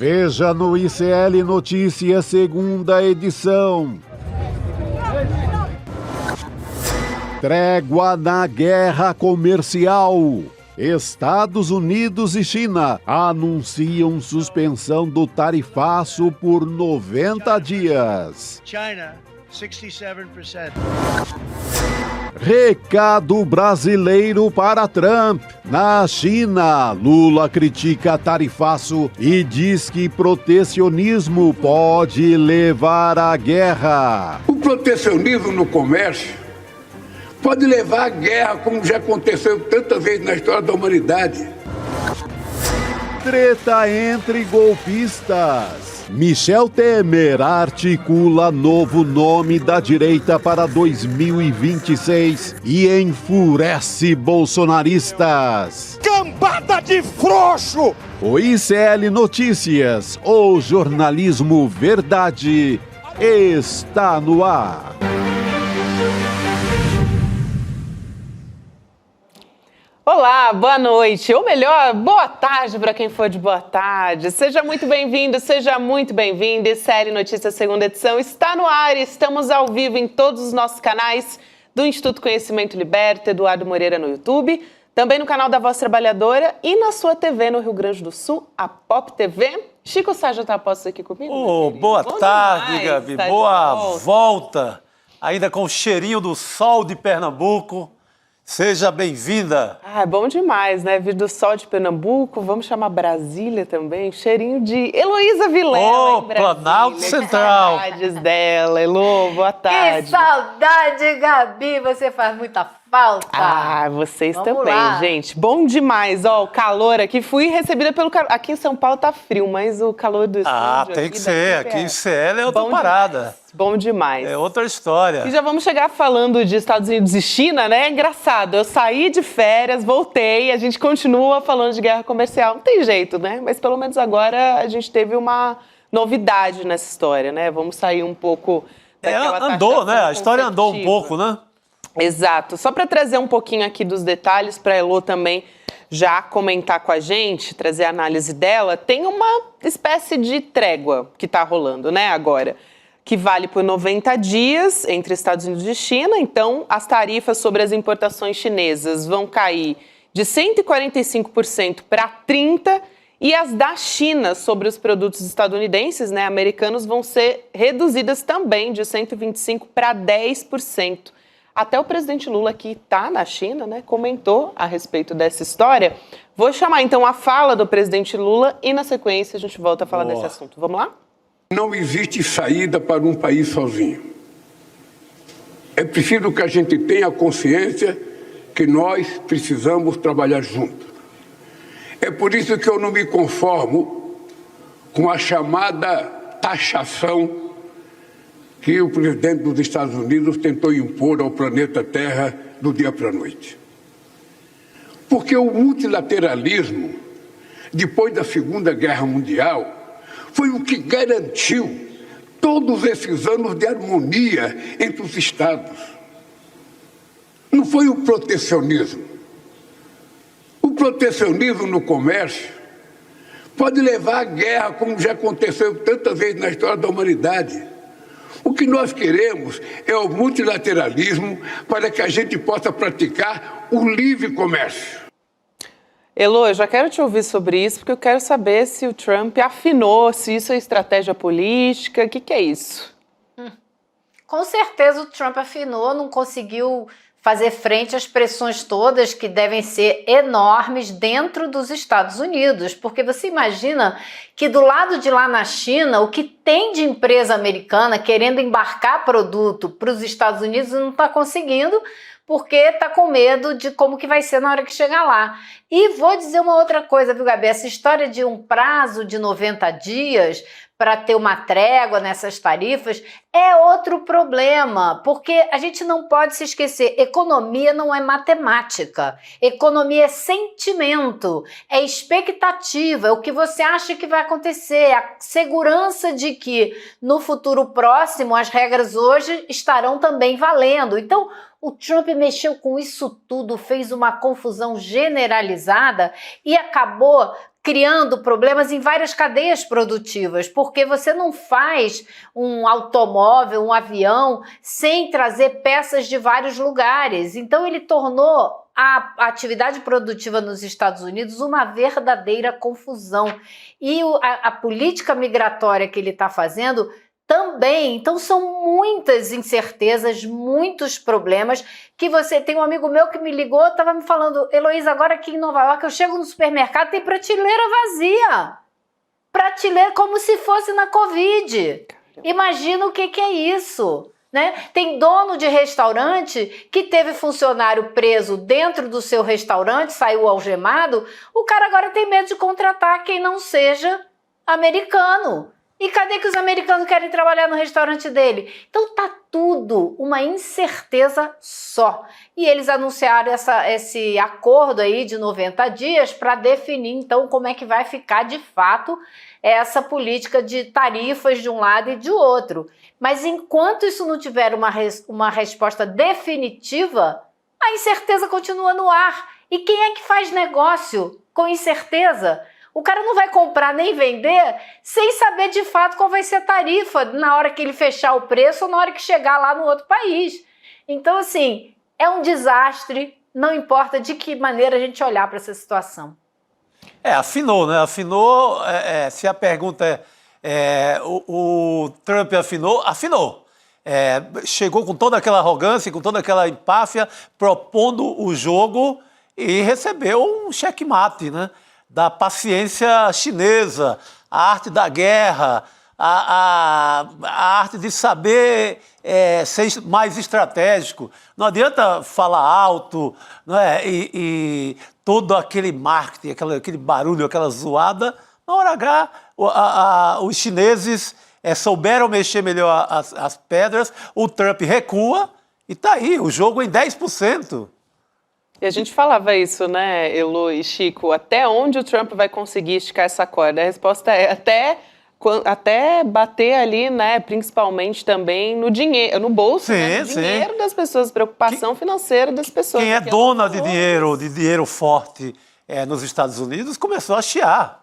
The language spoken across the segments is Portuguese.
Veja no ICL Notícias, segunda edição. Trégua na guerra comercial. Estados Unidos e China anunciam suspensão do tarifaço por 90 dias. China, 67%. Recado brasileiro para Trump. Na China, Lula critica tarifaço e diz que protecionismo pode levar à guerra. O protecionismo no comércio pode levar à guerra, como já aconteceu tantas vezes na história da humanidade. Treta entre golpistas. Michel Temer articula novo nome da direita para 2026 e enfurece bolsonaristas. Cambada de frouxo! O ICL Notícias, o jornalismo verdade, está no ar. Olá, boa noite, ou melhor, boa tarde para quem for de boa tarde. Seja muito bem-vindo, seja muito bem-vinda. ICL Notícias segunda edição está no ar. Estamos ao vivo em todos os nossos canais do Instituto Conhecimento Liberta, Eduardo Moreira no YouTube, também no canal da Voz Trabalhadora e na sua TV no Rio Grande do Sul, a Pop TV. Chico Sá já está posto aqui comigo? Boa tarde, demais, Gabi. tá Boa volta. Ainda com o cheirinho do sol de Pernambuco. Seja bem-vinda. Ah, é bom demais, né? Vir do sol de Pernambuco, vamos chamar Brasília também. Cheirinho de Heloísa Vilela, em Brasília. Planalto Central. Que saudades dela, Elô, boa tarde. Que saudade, Gabi, você faz muita falta. Ah, vocês Vamos também, lá. gente. Bom demais, ó, o calor aqui. Fui recebida pelo calor. Aqui em São Paulo tá frio, mas o calor do estúdio Tem aqui que ser. daqui Aqui em CL é outra bom parada. demais, bom demais. É outra história. E já vamos chegar falando de Estados Unidos e China, né? É engraçado, eu saí de férias, voltei, a gente continua falando de guerra comercial. Não tem jeito, né? Mas pelo menos agora a gente teve uma novidade nessa história, né? Vamos sair um pouco daquela Andou, né? A história andou um conceptiva. pouco, né? Exato. Só para trazer um pouquinho aqui dos detalhes, para a Elô também já comentar com a gente, trazer a análise dela, tem uma espécie de trégua que está rolando, né, agora, que vale por 90 dias entre Estados Unidos e China. Então, as tarifas sobre as importações chinesas vão cair de 145% para 30%, e as da China sobre os produtos estadunidenses, né, americanos, vão ser reduzidas também de 125% para 10%. Até o presidente Lula, que está na China, né, comentou a respeito dessa história. Vou chamar, então, a fala do presidente Lula e, na sequência, a gente volta a falar desse assunto. Vamos lá? Não existe saída para um país sozinho. É preciso que a gente tenha consciência que nós precisamos trabalhar juntos. É por isso que eu não me conformo com a chamada taxação que o presidente dos Estados Unidos tentou impor ao planeta Terra do dia para a noite. Porque o multilateralismo, depois da Segunda Guerra Mundial, foi o que garantiu todos esses anos de harmonia entre os Estados. Não foi o protecionismo. O protecionismo no comércio pode levar à guerra, como já aconteceu tantas vezes na história da humanidade. O que nós queremos é o multilateralismo para que a gente possa praticar o livre comércio. Elô, eu já quero te ouvir sobre isso, porque eu quero saber se o Trump afinou, se isso é estratégia política, o que é isso? Com certeza o Trump afinou, não conseguiu fazer frente às pressões todas que devem ser enormes dentro dos Estados Unidos, porque você imagina que do lado de lá na China, o que tem de empresa americana querendo embarcar produto para os Estados Unidos não está conseguindo, porque está com medo de como que vai ser na hora que chegar lá. E vou dizer uma outra coisa, viu, Gabi? Essa história de um prazo de 90 dias para ter uma trégua nessas tarifas é outro problema, porque a gente não pode se esquecer, economia não é matemática, economia é sentimento, é expectativa, é o que você acha que vai acontecer, a segurança de que no futuro próximo as regras hoje estarão também valendo. Então, o Trump mexeu com isso tudo, fez uma confusão generalizada e acabou criando problemas em várias cadeias produtivas, porque você não faz um automóvel, um avião, sem trazer peças de vários lugares. Então ele tornou a atividade produtiva nos Estados Unidos uma verdadeira confusão. E a política migratória que ele está fazendo também. Então são muitas incertezas, muitos problemas, que você tem um amigo meu que me ligou, estava me falando, Heloísa, agora aqui em Nova York eu chego no supermercado, tem prateleira vazia. Prateleira como se fosse na Covid. Imagina o que é isso. Né? Tem dono de restaurante que teve funcionário preso dentro do seu restaurante, saiu algemado, o cara agora tem medo de contratar quem não seja americano. E cadê que os americanos querem trabalhar no restaurante dele? Então tá tudo uma incerteza só. E eles anunciaram esse acordo aí de 90 dias para definir então como é que vai ficar de fato essa política de tarifas de um lado e de outro. Mas enquanto isso não tiver uma resposta definitiva, a incerteza continua no ar. E quem é que faz negócio com incerteza? O cara não vai comprar nem vender sem saber de fato qual vai ser a tarifa na hora que ele fechar o preço ou na hora que chegar lá no outro país. Então, assim, é um desastre, não importa de que maneira a gente olhar para essa situação. Afinou, né? Afinou, se a pergunta o Trump afinou. Chegou com toda aquela arrogância, com toda aquela empáfia, propondo o jogo e recebeu um checkmate, né? Da paciência chinesa, a arte da guerra, a arte de saber ser mais estratégico. Não adianta falar alto, não é? E todo aquele marketing, aquele barulho, aquela zoada. Na hora H, os chineses souberam mexer melhor as pedras, o Trump recua e está aí, o jogo em 10%. E a gente falava isso, né, Elo e Chico, até onde o Trump vai conseguir esticar essa corda? A resposta é até bater ali, né, principalmente também no dinheiro, no bolso, né, dinheiro das pessoas, preocupação financeira das pessoas. Quem é dona de dinheiro forte nos Estados Unidos começou a chiar.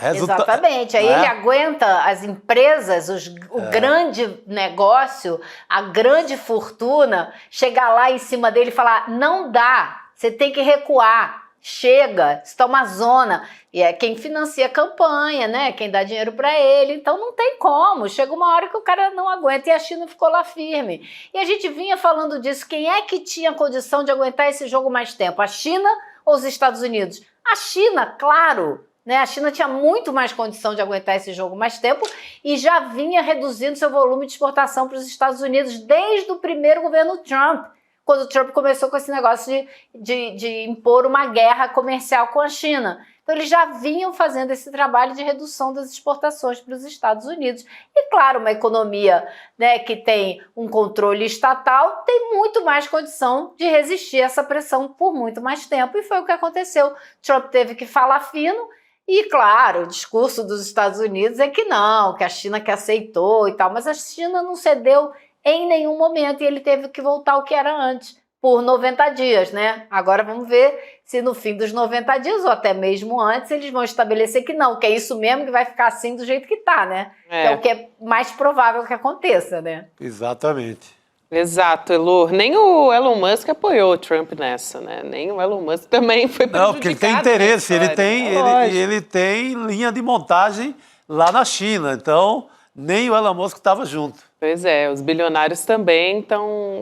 Exatamente, aí ele aguenta as empresas, o grande negócio, a grande fortuna, chegar lá em cima dele e falar, não dá, você tem que recuar, chega, isso tá uma zona, e é quem financia a campanha, né, quem dá dinheiro para ele, então não tem como, chega uma hora que o cara não aguenta, e a China ficou lá firme, e a gente vinha falando disso, quem é que tinha condição de aguentar esse jogo mais tempo, a China ou os Estados Unidos? A China, claro. A China tinha muito mais condição de aguentar esse jogo mais tempo e já vinha reduzindo seu volume de exportação para os Estados Unidos desde o primeiro governo Trump, quando o Trump começou com esse negócio de impor uma guerra comercial com a China. Então eles já vinham fazendo esse trabalho de redução das exportações para os Estados Unidos. E claro, uma economia, né, que tem um controle estatal tem muito mais condição de resistir a essa pressão por muito mais tempo. E foi o que aconteceu. Trump teve que falar fino. E, claro, o discurso dos Estados Unidos é que não, que a China que aceitou e tal, mas a China não cedeu em nenhum momento e ele teve que voltar ao que era antes, por 90 dias, né? Agora vamos ver se no fim dos 90 dias, ou até mesmo antes, eles vão estabelecer que não, que é isso mesmo que vai ficar assim do jeito que tá, né? Que é o que é mais provável que aconteça, né? Exatamente. Exato, Elo. Nem o Elon Musk apoiou o Trump nessa, né? Nem o Elon Musk também foi prejudicado. Não, porque ele tem interesse, ele tem linha de montagem lá na China, então nem o Elon Musk estava junto. Pois é, os bilionários também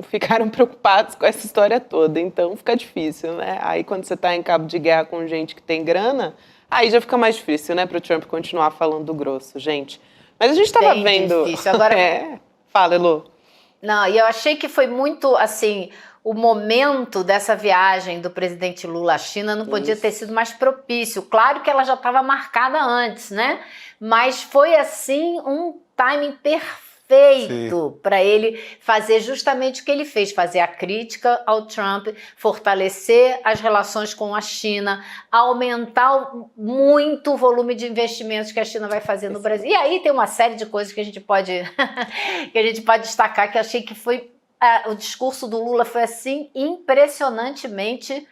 ficaram preocupados com essa história toda, então fica difícil, né? Aí quando você está em cabo de guerra com gente que tem grana, aí já fica mais difícil, né, para o Trump continuar falando grosso, gente. Mas a gente estava vendo... Difícil. Agora... Fala, Elo. Não, e eu achei que foi muito, assim, o momento dessa viagem do presidente Lula à China não podia ter sido mais propício. Claro que ela já estava marcada antes, né? Mas foi, assim, um timing perfeito para ele fazer justamente o que ele fez, fazer a crítica ao Trump, fortalecer as relações com a China, aumentar muito o volume de investimentos que a China vai fazer no Brasil. E aí tem uma série de coisas que a gente pode destacar, que eu achei que foi... o discurso do Lula foi, assim, impressionantemente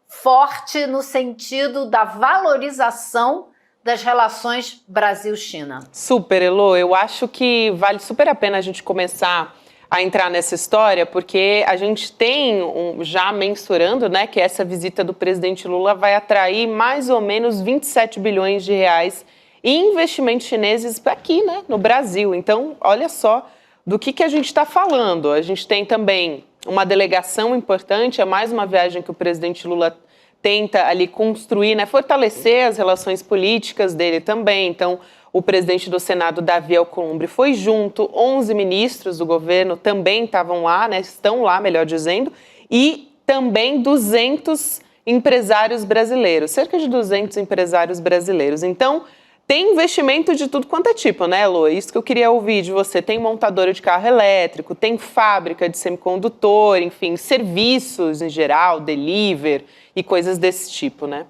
forte no sentido da valorização das relações Brasil-China. Super, Elô. Eu acho que vale super a pena a gente começar a entrar nessa história, porque a gente tem, já mensurando, né, que essa visita do presidente Lula vai atrair mais ou menos 27 bilhões de reais em investimentos chineses aqui, né, no Brasil. Então, olha só do que a gente está falando. A gente tem também uma delegação importante, é mais uma viagem que o presidente Lula tenta ali construir, né, fortalecer as relações políticas dele também. Então, o presidente do Senado, Davi Alcolumbre, foi junto, 11 ministros do governo também estavam lá, né, estão lá, melhor dizendo, e também 200 empresários brasileiros, cerca de 200 empresários brasileiros. Então, tem investimento de tudo quanto é tipo, né, Lô? Isso que eu queria ouvir de você. Tem montadora de carro elétrico, tem fábrica de semicondutor, enfim, serviços em geral, delivery e coisas desse tipo, né?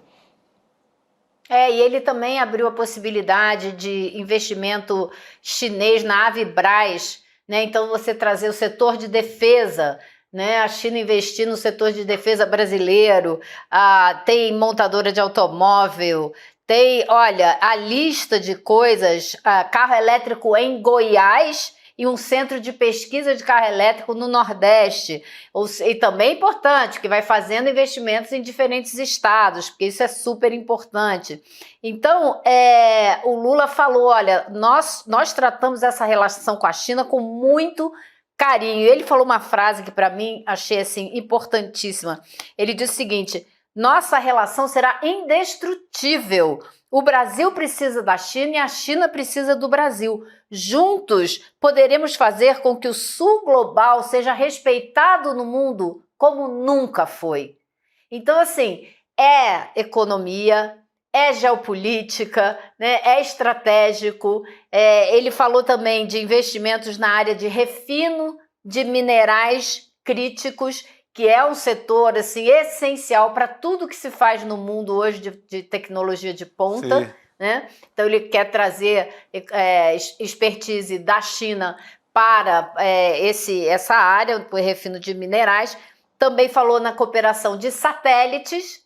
E ele também abriu a possibilidade de investimento chinês na Avibraz, né? Então você trazer o setor de defesa, né? A China investir no setor de defesa brasileiro, tem montadora de automóvel, tem, olha, a lista de coisas, carro elétrico em Goiás e um centro de pesquisa de carro elétrico no Nordeste. E também é importante, que vai fazendo investimentos em diferentes estados, porque isso é super importante. Então, o Lula falou, olha, nós tratamos essa relação com a China com muito carinho. Ele falou uma frase que para mim achei assim, importantíssima. Ele disse o seguinte: nossa relação será indestrutível. O Brasil precisa da China e a China precisa do Brasil. Juntos, poderemos fazer com que o Sul global seja respeitado no mundo como nunca foi. Então, assim, é economia, é geopolítica, né, é estratégico. Ele falou também de investimentos na área de refino de minerais críticos, que é um setor assim, essencial para tudo que se faz no mundo hoje de tecnologia de ponta. Né? Então ele quer trazer expertise da China para essa área, o refino de minerais. Também falou na cooperação de satélites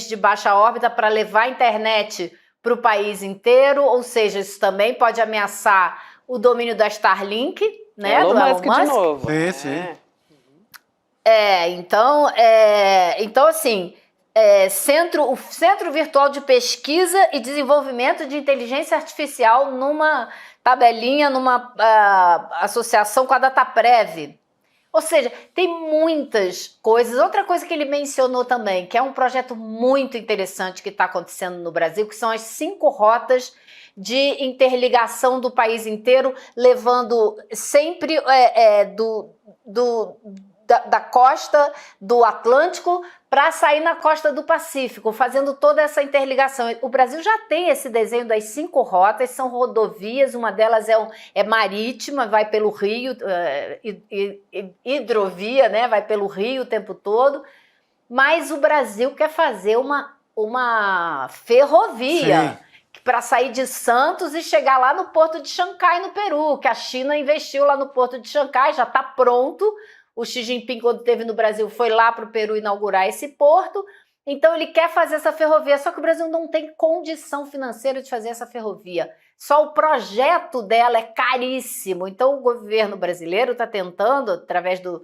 de baixa órbita para levar a internet para o país inteiro, ou seja, isso também pode ameaçar o domínio da Starlink, né, do Elon Musk. De novo. Sim. Então assim, o Centro Virtual de Pesquisa e Desenvolvimento de Inteligência Artificial numa tabelinha, numa associação com a Dataprev. Ou seja, tem muitas coisas. Outra coisa que ele mencionou também, que é um projeto muito interessante que está acontecendo no Brasil, que são as 5 rotas de interligação do país inteiro, levando sempre da costa do Atlântico para sair na costa do Pacífico, fazendo toda essa interligação. O Brasil já tem esse desenho das 5 rotas, são rodovias, uma delas é marítima, vai pelo Rio, hidrovia, né, vai pelo Rio o tempo todo, mas o Brasil quer fazer uma ferrovia para sair de Santos e chegar lá no porto de Xangai, no Peru, que a China investiu lá no porto de Xangai, já está pronto. O Xi Jinping, quando esteve no Brasil, foi lá para o Peru inaugurar esse porto. Então, ele quer fazer essa ferrovia, só que o Brasil não tem condição financeira de fazer essa ferrovia. Só o projeto dela é caríssimo. Então, o governo brasileiro está tentando, através do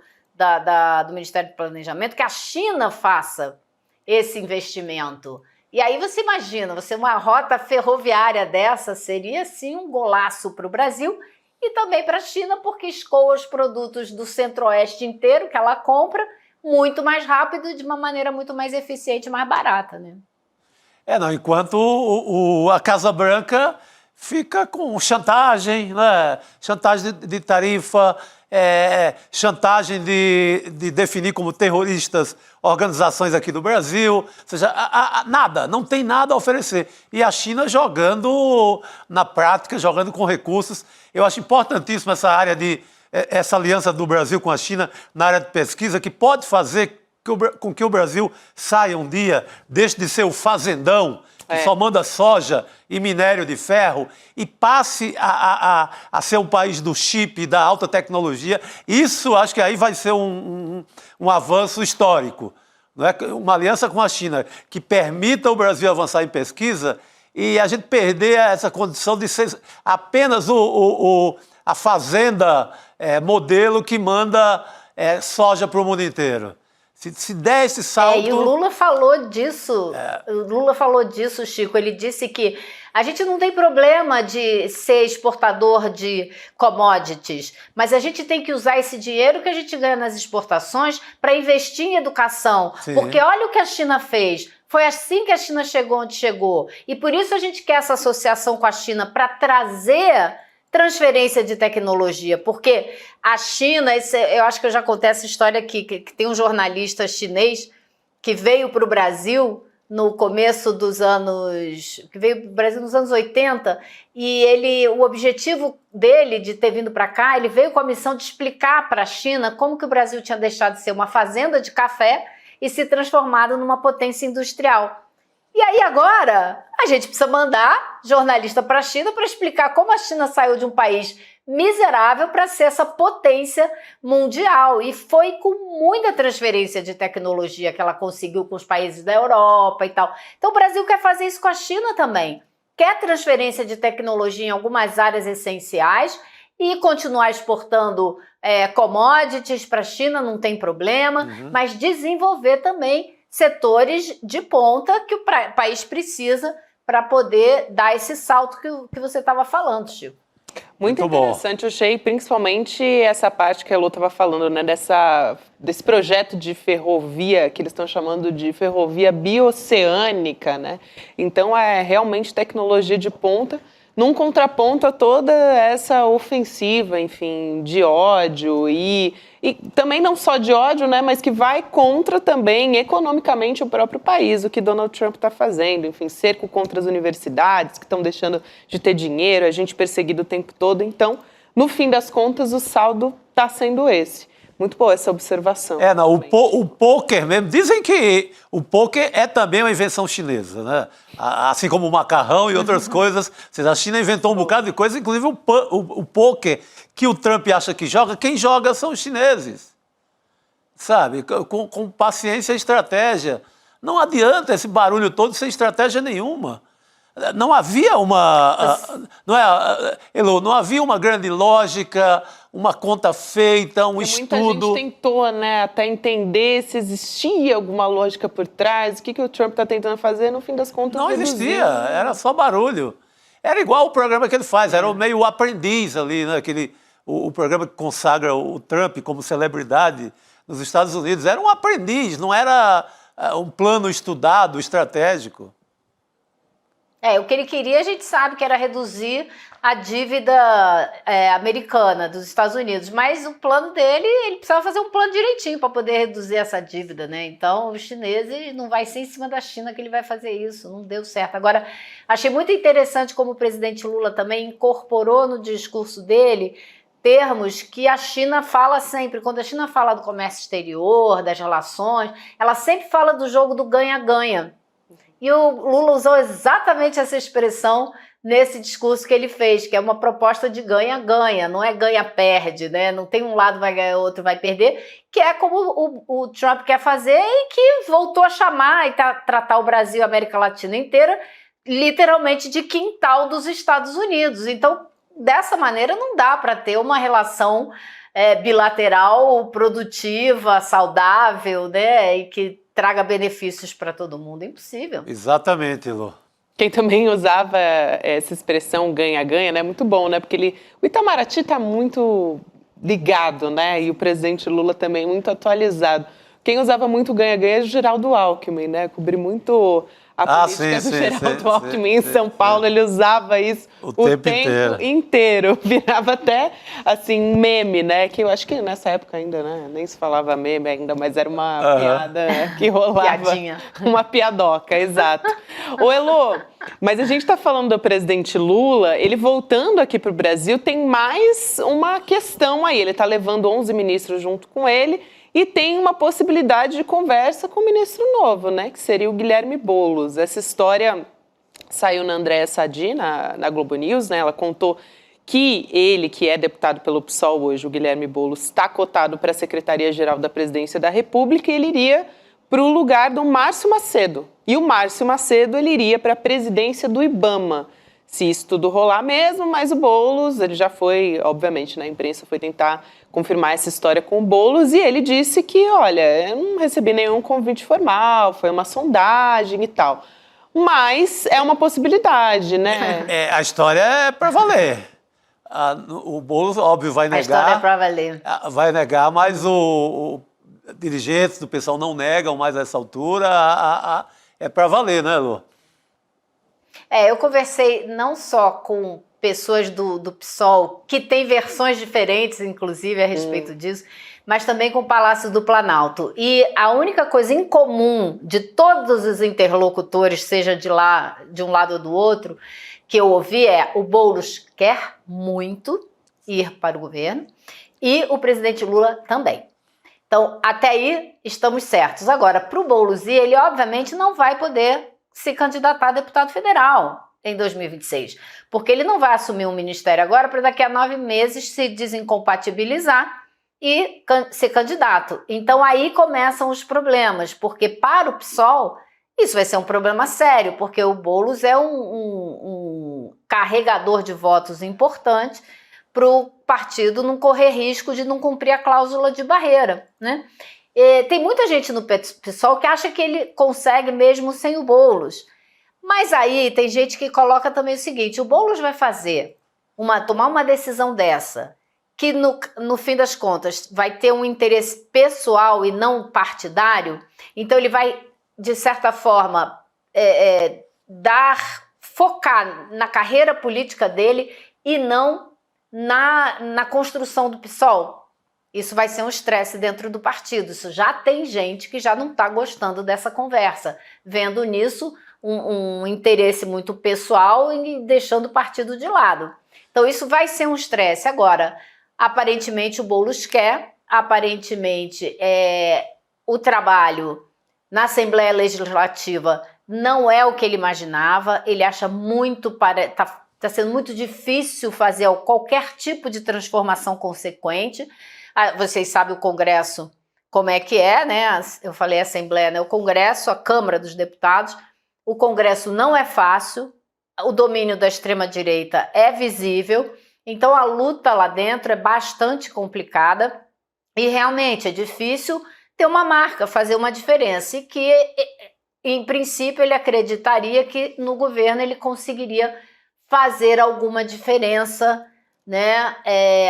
Ministério do Planejamento, que a China faça esse investimento. E aí você imagina, uma rota ferroviária dessa seria, sim, um golaço para o Brasil, e também para a China, porque escoa os produtos do Centro-Oeste inteiro que ela compra muito mais rápido, de uma maneira muito mais eficiente e mais barata, né? Enquanto a Casa Branca fica com chantagem, né? Chantagem de tarifa, chantagem de definir como terroristas organizações aqui do Brasil, ou seja, não tem nada a oferecer. E a China jogando na prática, jogando com recursos. Eu acho importantíssimo essa aliança do Brasil com a China na área de pesquisa, que pode fazer com que o Brasil saia um dia, deixe de ser o fazendão, que só manda soja e minério de ferro, e passe a ser um país do chip e da alta tecnologia. Isso, acho que aí vai ser um avanço histórico. não é? Uma aliança com a China que permita o Brasil avançar em pesquisa e a gente perder essa condição de ser apenas a fazenda modelo que manda soja para o mundo inteiro. Se der esse salto... E o Lula falou disso, Chico. Ele disse que a gente não tem problema de ser exportador de commodities, mas a gente tem que usar esse dinheiro que a gente ganha nas exportações para investir em educação. Sim. Porque olha o que a China fez. Foi assim que a China chegou onde chegou. E por isso a gente quer essa associação com a China para trazer transferência de tecnologia, porque a China, eu acho que eu já contei essa história aqui, que tem um jornalista chinês que veio para o Brasil no começo dos anos... que veio para o Brasil nos anos 80, e o objetivo dele de ter vindo para cá, ele veio com a missão de explicar para a China como que o Brasil tinha deixado de ser uma fazenda de café e se transformado numa potência industrial. E aí agora a gente precisa mandar jornalista para a China para explicar como a China saiu de um país miserável para ser essa potência mundial. E foi com muita transferência de tecnologia que ela conseguiu com os países da Europa e tal. Então o Brasil quer fazer isso com a China também. Quer transferência de tecnologia em algumas áreas essenciais e continuar exportando commodities para a China, não tem problema, mas desenvolver também setores de ponta que o país precisa para poder dar esse salto que você estava falando, Chico. Muito interessante, eu achei principalmente essa parte que a Elô estava falando, né, desse projeto de ferrovia, que eles estão chamando de ferrovia bioceânica, né? Então é realmente tecnologia de ponta, num contraponto a toda essa ofensiva, enfim, de ódio e também não só de ódio, né, mas que vai contra também economicamente o próprio país, o que Donald Trump está fazendo, enfim, cerco contra as universidades que estão deixando de ter dinheiro, a gente perseguido o tempo todo. Então, no fim das contas, o saldo está sendo esse. Muito boa essa observação. Não, o pôquer mesmo, dizem que o pôquer é também uma invenção chinesa, né? Assim como o macarrão e outras coisas. A China inventou um bocado de coisa, inclusive o pôquer que o Trump acha que joga, quem joga são os chineses, sabe? Com paciência e estratégia. Não adianta esse barulho todo sem estratégia nenhuma. Não havia Elô, não havia uma grande lógica, uma conta feita, um estudo. Muita gente tentou, né, até entender se existia alguma lógica por trás, o que o Trump está tentando fazer, no fim das contas não existia, era só barulho. Era igual o programa que ele faz, era meio aprendiz ali, né, o programa que consagra o Trump como celebridade nos Estados Unidos. Era um aprendiz, não era um plano estudado, estratégico. O que ele queria, a gente sabe que era reduzir a dívida americana dos Estados Unidos, mas o plano dele, ele precisava fazer um plano direitinho para poder reduzir essa dívida, né? Então, os chineses, não vai ser em cima da China que ele vai fazer isso, não deu certo. Agora, achei muito interessante como o presidente Lula também incorporou no discurso dele termos que a China fala sempre. Quando a China fala do comércio exterior, das relações, ela sempre fala do jogo do ganha-ganha. E o Lula usou exatamente essa expressão nesse discurso que ele fez, que é uma proposta de ganha-ganha, não é ganha-perde, né? Não tem um lado vai ganhar, outro vai perder, que é como o Trump quer fazer e que voltou a chamar e tratar o Brasil e a América Latina inteira literalmente de quintal dos Estados Unidos. Então, dessa maneira, não dá para ter uma relação bilateral, produtiva, saudável, né? E que traga benefícios para todo mundo. É impossível. Exatamente, Elô. Quem também usava essa expressão ganha-ganha, né? Muito bom, né? Porque o Itamaraty está muito ligado, né? E o presidente Lula também muito atualizado. Quem usava muito ganha-ganha é o Geraldo Alckmin, né? Cobri muito a política do Geraldo Alckmin em São Paulo. Ele usava isso o tempo inteiro. Virava até, assim, meme, né? Que eu acho que nessa época ainda, né? Nem se falava meme ainda, mas era uma piada que rolava. Piadinha. Uma piadoca, exato. Ô, Elô, mas a gente está falando do presidente Lula, ele voltando aqui para o Brasil, tem mais uma questão aí. Ele está levando 11 ministros junto com ele e tem uma possibilidade de conversa com o ministro novo, né? Que seria o Guilherme Boulos. Essa história saiu na Andréa Sadi, na Globo News, né? Ela contou que ele, que é deputado pelo PSOL hoje, o Guilherme Boulos, está cotado para a Secretaria-Geral da Presidência da República e ele iria para o lugar do Márcio Macedo. E o Márcio Macedo ele iria para a presidência do IBAMA, se isso tudo rolar mesmo, mas o Boulos, ele já foi, obviamente, na imprensa foi tentar confirmar essa história com o Boulos e ele disse que, olha, eu não recebi nenhum convite formal, foi uma sondagem e tal. Mas é uma possibilidade, né? A história é para valer. O Boulos, óbvio, vai negar. A história é para valer. Vai negar, mas o dirigentes do pessoal não negam mais a essa altura. É para valer, né, Lu? Eu conversei não só com pessoas do PSOL, que têm versões diferentes, inclusive, a respeito disso, mas também com o Palácio do Planalto. E a única coisa em comum de todos os interlocutores, seja de um lado ou do outro, que eu ouvi é: o Boulos quer muito ir para o governo e o presidente Lula também. Então, até aí, estamos certos. Agora, para o Boulos, ele obviamente não vai poder se candidatar a deputado federal em 2026, porque ele não vai assumir um ministério agora para daqui a 9 meses se desincompatibilizar e ser candidato. Então, aí começam os problemas, porque para o PSOL isso vai ser um problema sério, porque o Boulos é um carregador de votos importante para o partido não correr risco de não cumprir a cláusula de barreira, né? Tem muita gente no PSOL que acha que ele consegue mesmo sem o Boulos. Mas aí tem gente que coloca também o seguinte: o Boulos vai tomar uma decisão dessa, que no fim das contas vai ter um interesse pessoal e não partidário, então ele vai, de certa forma, focar na carreira política dele e não na construção do PSOL. Isso vai ser um estresse dentro do partido. Isso já tem gente que já não está gostando dessa conversa, vendo nisso um interesse muito pessoal e deixando o partido de lado. Então isso vai ser um estresse. Agora, aparentemente o Boulos quer, aparentemente o trabalho na Assembleia Legislativa não é o que ele imaginava, ele acha está sendo muito difícil fazer qualquer tipo de transformação consequente. Vocês sabem o Congresso como é que é, né? Eu falei Assembleia, né? O Congresso, a Câmara dos Deputados, o Congresso não é fácil, o domínio da extrema-direita é visível, então a luta lá dentro é bastante complicada e realmente é difícil ter uma marca, fazer uma diferença, e que, em princípio, ele acreditaria que no governo ele conseguiria fazer alguma diferença, né?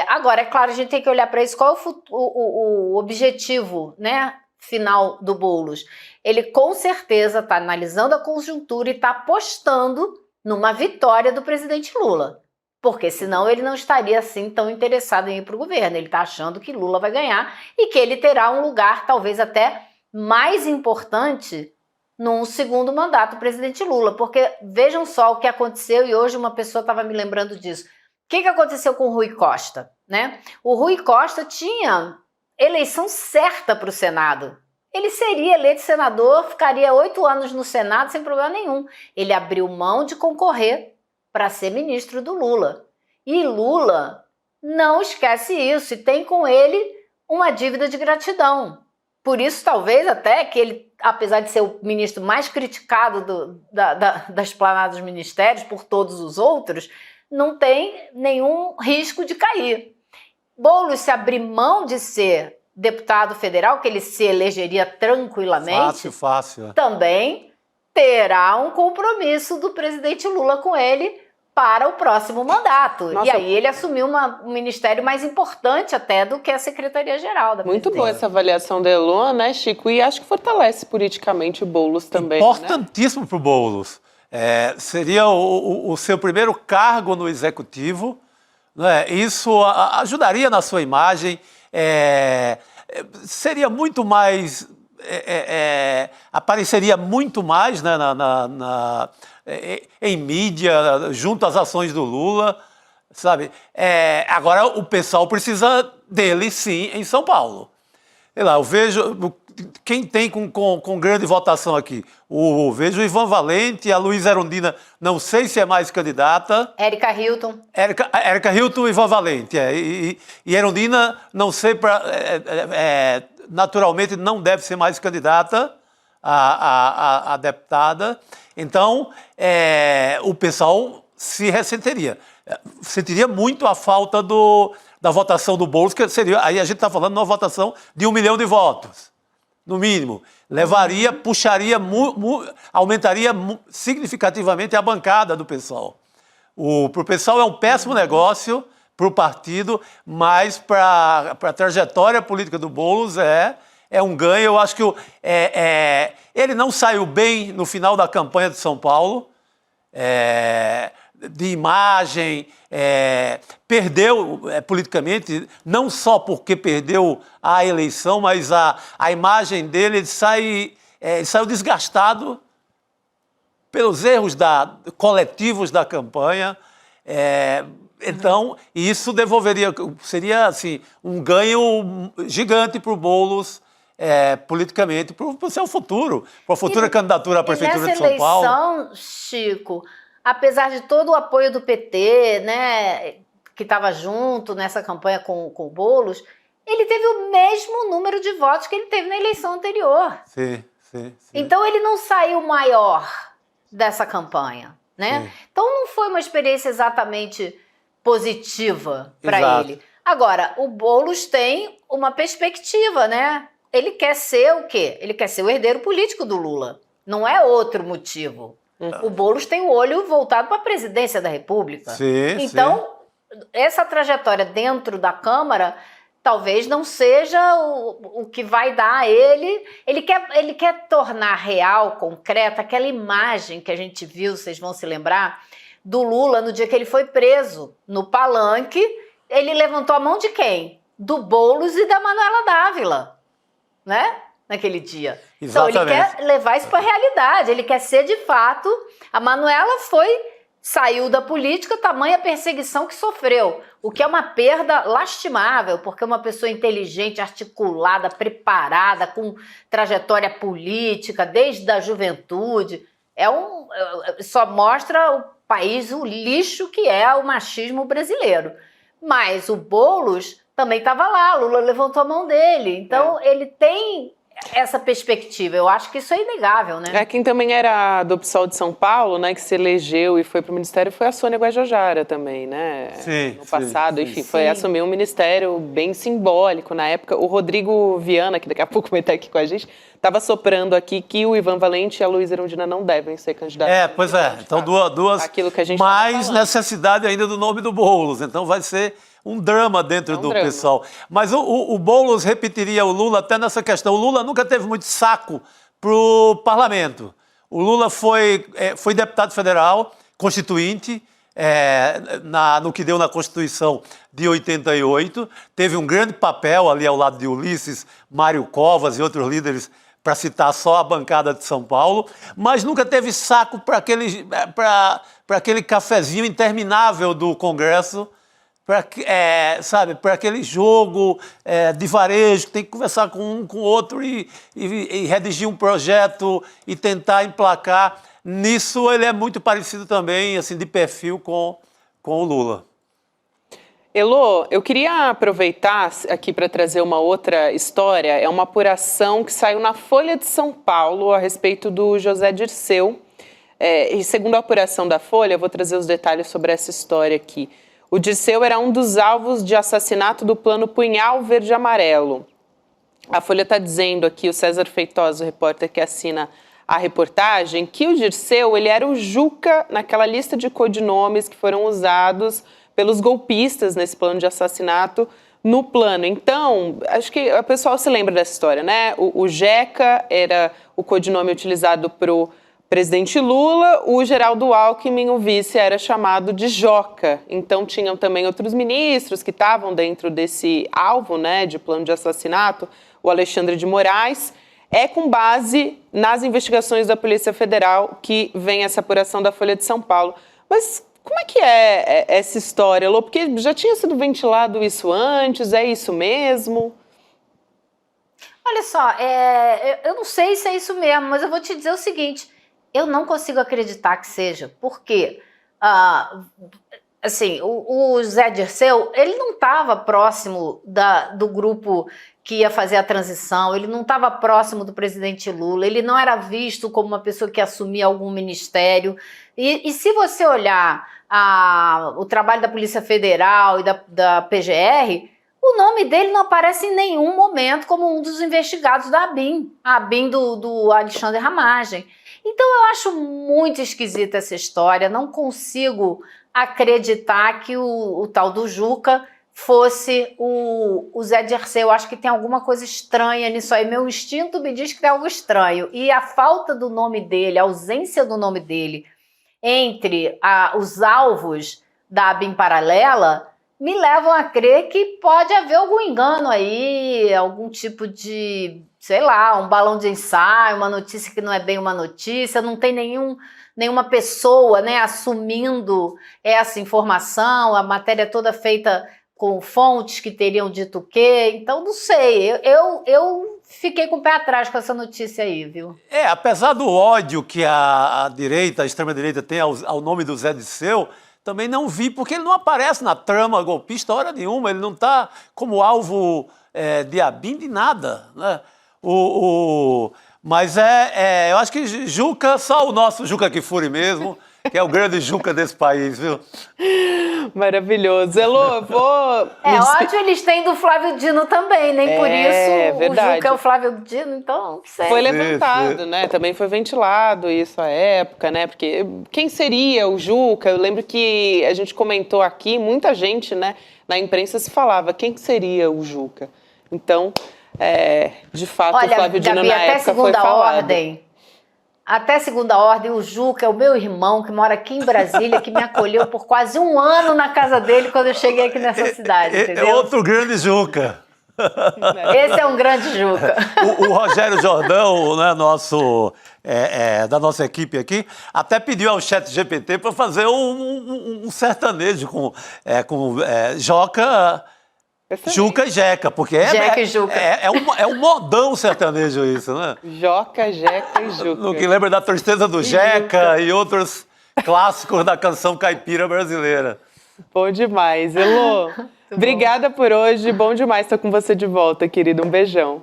Agora, é claro, a gente tem que olhar para isso. Qual é o objetivo, né, final do Boulos? Ele com certeza está analisando a conjuntura e está apostando numa vitória do presidente Lula, porque senão ele não estaria assim tão interessado em ir para o governo. Ele está achando que Lula vai ganhar e que ele terá um lugar talvez até mais importante num segundo mandato do presidente Lula, porque vejam só o que aconteceu, e hoje uma pessoa estava me lembrando disso. O que aconteceu com o Rui Costa, né? O Rui Costa tinha eleição certa para o Senado. Ele seria eleito senador, ficaria 8 anos no Senado sem problema nenhum. Ele abriu mão de concorrer para ser ministro do Lula. E Lula não esquece isso e tem com ele uma dívida de gratidão. Por isso, talvez até que ele, apesar de ser o ministro mais criticado da esplanada dos ministérios por todos os outros, não tem nenhum risco de cair. Boulos, se abrir mão de ser deputado federal, que ele se elegeria tranquilamente, Fácil. Também terá um compromisso do presidente Lula com ele para o próximo mandato. Nossa. E aí ele assumiu um ministério mais importante até do que a Secretaria-Geral da Muito Presidência. boa essa avaliação da Elô, né, Chico? E acho que fortalece politicamente o Boulos também. Importantíssimo para o Boulos. Seria o seu primeiro cargo no Executivo, né? Isso ajudaria na sua imagem, seria muito mais... apareceria muito mais, né, em mídia, junto às ações do Lula, sabe? Agora o pessoal precisa dele, sim, em São Paulo. Sei lá, eu vejo quem tem com grande votação aqui. Vejo o Ivan Valente, a Luísa Erundina, não sei se é mais candidata. Érica Hilton. Érica Hilton e Ivan Valente. E Erundina, não sei, naturalmente não deve ser mais candidata. a deputada. Então, o pessoal se ressentiria. Sentiria muito a falta da votação do Boulos, que seria, aí a gente está falando de uma votação de 1 milhão de votos, no mínimo. Levaria, puxaria, aumentaria significativamente a bancada do PSOL. Para o PSOL é um péssimo negócio, para o partido, mas para a trajetória política do Boulos é um ganho. Eu acho que ele não saiu bem no final da campanha de São Paulo, de imagem, perdeu politicamente, não só porque perdeu a eleição, mas a imagem dele, ele saiu desgastado pelos erros coletivos da campanha. Então, isso seria assim, um ganho gigante para o Boulos, politicamente, para o seu futuro, para a futura candidatura à Prefeitura de São Paulo. Nessa eleição, Chico, apesar de todo o apoio do PT, né, que estava junto nessa campanha com o Boulos, ele teve o mesmo número de votos que ele teve na eleição anterior. Sim. Então ele não saiu maior dessa campanha, né? Sim. Então não foi uma experiência exatamente positiva para ele. Agora, o Boulos tem uma perspectiva, né? Ele quer ser o quê? Ele quer ser o herdeiro político do Lula. Não é outro motivo. O Boulos tem o olho voltado para a presidência da República. Sim, então, essa trajetória dentro da Câmara talvez não seja o que vai dar a ele. Ele quer tornar real, concreta, aquela imagem que a gente viu, vocês vão se lembrar, do Lula no dia que ele foi preso, no palanque. Ele levantou a mão de quem? Do Boulos e da Manuela Dávila, né? Naquele dia. Exatamente. Então ele quer levar isso para a realidade, ele quer ser de fato. A Manuela saiu da política, tamanha perseguição que sofreu, o que é uma perda lastimável, porque uma pessoa inteligente, articulada, preparada, com trajetória política desde a juventude, só mostra o país, o lixo que é o machismo brasileiro. Mas o Boulos também estava lá, Lula levantou a mão dele, então ele tem essa perspectiva. Eu acho que isso é inegável, né? Quem também era do PSOL de São Paulo, né, que se elegeu e foi para o ministério, foi a Sônia Guajajara também, né? Sim. No passado, enfim, foi assumir um ministério bem simbólico na época. O Rodrigo Viana, que daqui a pouco vai estar aqui com a gente, estava soprando aqui que o Ivan Valente e a Luísa Erundina não devem ser candidatos. Pois é. Então, duas. Aquilo que a gente mais necessidade ainda do nome do Boulos. Então, vai ser um drama dentro do pessoal. Mas o Boulos repetiria o Lula até nessa questão. O Lula nunca teve muito saco para o parlamento. O Lula foi deputado federal, constituinte, no que deu na Constituição de 88. Teve um grande papel ali ao lado de Ulisses, Mário Covas e outros líderes, para citar só a bancada de São Paulo, mas nunca teve saco para aquele cafezinho interminável do Congresso, para aquele jogo de varejo, que tem que conversar com um, com o outro e redigir um projeto e tentar emplacar. Nisso ele é muito parecido também, assim, de perfil com o Lula. Elô, eu queria aproveitar aqui para trazer uma outra história. É uma apuração que saiu na Folha de São Paulo a respeito do José Dirceu. E segundo a apuração da Folha, eu vou trazer os detalhes sobre essa história aqui. O Dirceu era um dos alvos de assassinato do Plano Punhal Verde Amarelo. A Folha está dizendo aqui, o César Feitosa, o repórter que assina a reportagem, que o Dirceu ele era o Juca naquela lista de codinomes que foram usados pelos golpistas nesse plano de assassinato no plano. Então, acho que o pessoal se lembra dessa história, né? O Jeca era o codinome utilizado para o presidente Lula, o Geraldo Alckmin, o vice, era chamado de Joca. Então, tinham também outros ministros que estavam dentro desse alvo, né, de plano de assassinato, o Alexandre de Moraes. É com base nas investigações da Polícia Federal que vem essa apuração da Folha de São Paulo. Mas como é que é essa história, Lô? Porque já tinha sido ventilado isso antes, é isso mesmo? Olha só, eu não sei se é isso mesmo, mas eu vou te dizer o seguinte, eu não consigo acreditar que seja, porque, assim, o Zé Dirceu, ele não estava próximo do grupo que ia fazer a transição, ele não estava próximo do presidente Lula, ele não era visto como uma pessoa que assumia algum ministério. E se você olhar o trabalho da Polícia Federal e da PGR, o nome dele não aparece em nenhum momento como um dos investigados da ABIN, a ABIN do Alexandre Ramagem. Então eu acho muito esquisita essa história, não consigo acreditar que o tal do Juca fosse o Zé Dirceu. Eu acho que tem alguma coisa estranha nisso aí. Meu instinto me diz que tem algo estranho. E a falta do nome dele, a ausência do nome dele entre os alvos da ABIN paralela me levam a crer que pode haver algum engano aí, algum tipo de, sei lá, um balão de ensaio, uma notícia que não é bem uma notícia, não tem nenhuma pessoa, né, assumindo essa informação, a matéria é toda feita com fontes que teriam dito o quê, então não sei, eu fiquei com o pé atrás com essa notícia aí, viu? Apesar do ódio que a direita, a extrema-direita tem ao nome do Zé Dirceu, também não vi, porque ele não aparece na trama golpista hora nenhuma, ele não está como alvo de ABIN de nada, né? Mas eu acho que Juca, só o nosso Juca Kfouri mesmo, que é o grande Juca desse país, viu? Maravilhoso. Elô, eu vou... ódio eles têm do Flávio Dino também, nem por isso verdade. O Juca é o Flávio Dino, então não sei. Foi levantado, né? Também foi ventilado isso à época, né? Porque quem seria o Juca? Eu lembro que a gente comentou aqui, muita gente, né, na imprensa se falava quem seria o Juca. Então, de fato, o Flávio Dino Gabi, na época foi falado. Até segunda ordem, o Juca é o meu irmão que mora aqui em Brasília, que me acolheu por quase 1 ano na casa dele quando eu cheguei aqui nessa cidade, entendeu? É outro grande Juca. Esse é um grande Juca. O Rogério Jordão, né, da nossa equipe aqui, até pediu ao ChatGPT para fazer um sertanejo com Joca... Juca e Jeca, porque Jeca e Juca. É um modão sertanejo isso, né? Joca, Jeca e Juca. No que lembra da tristeza do Jeca e outros clássicos da canção caipira brasileira. Bom demais. Elô, obrigada por hoje. Bom demais estar com você de volta, querido. Um beijão.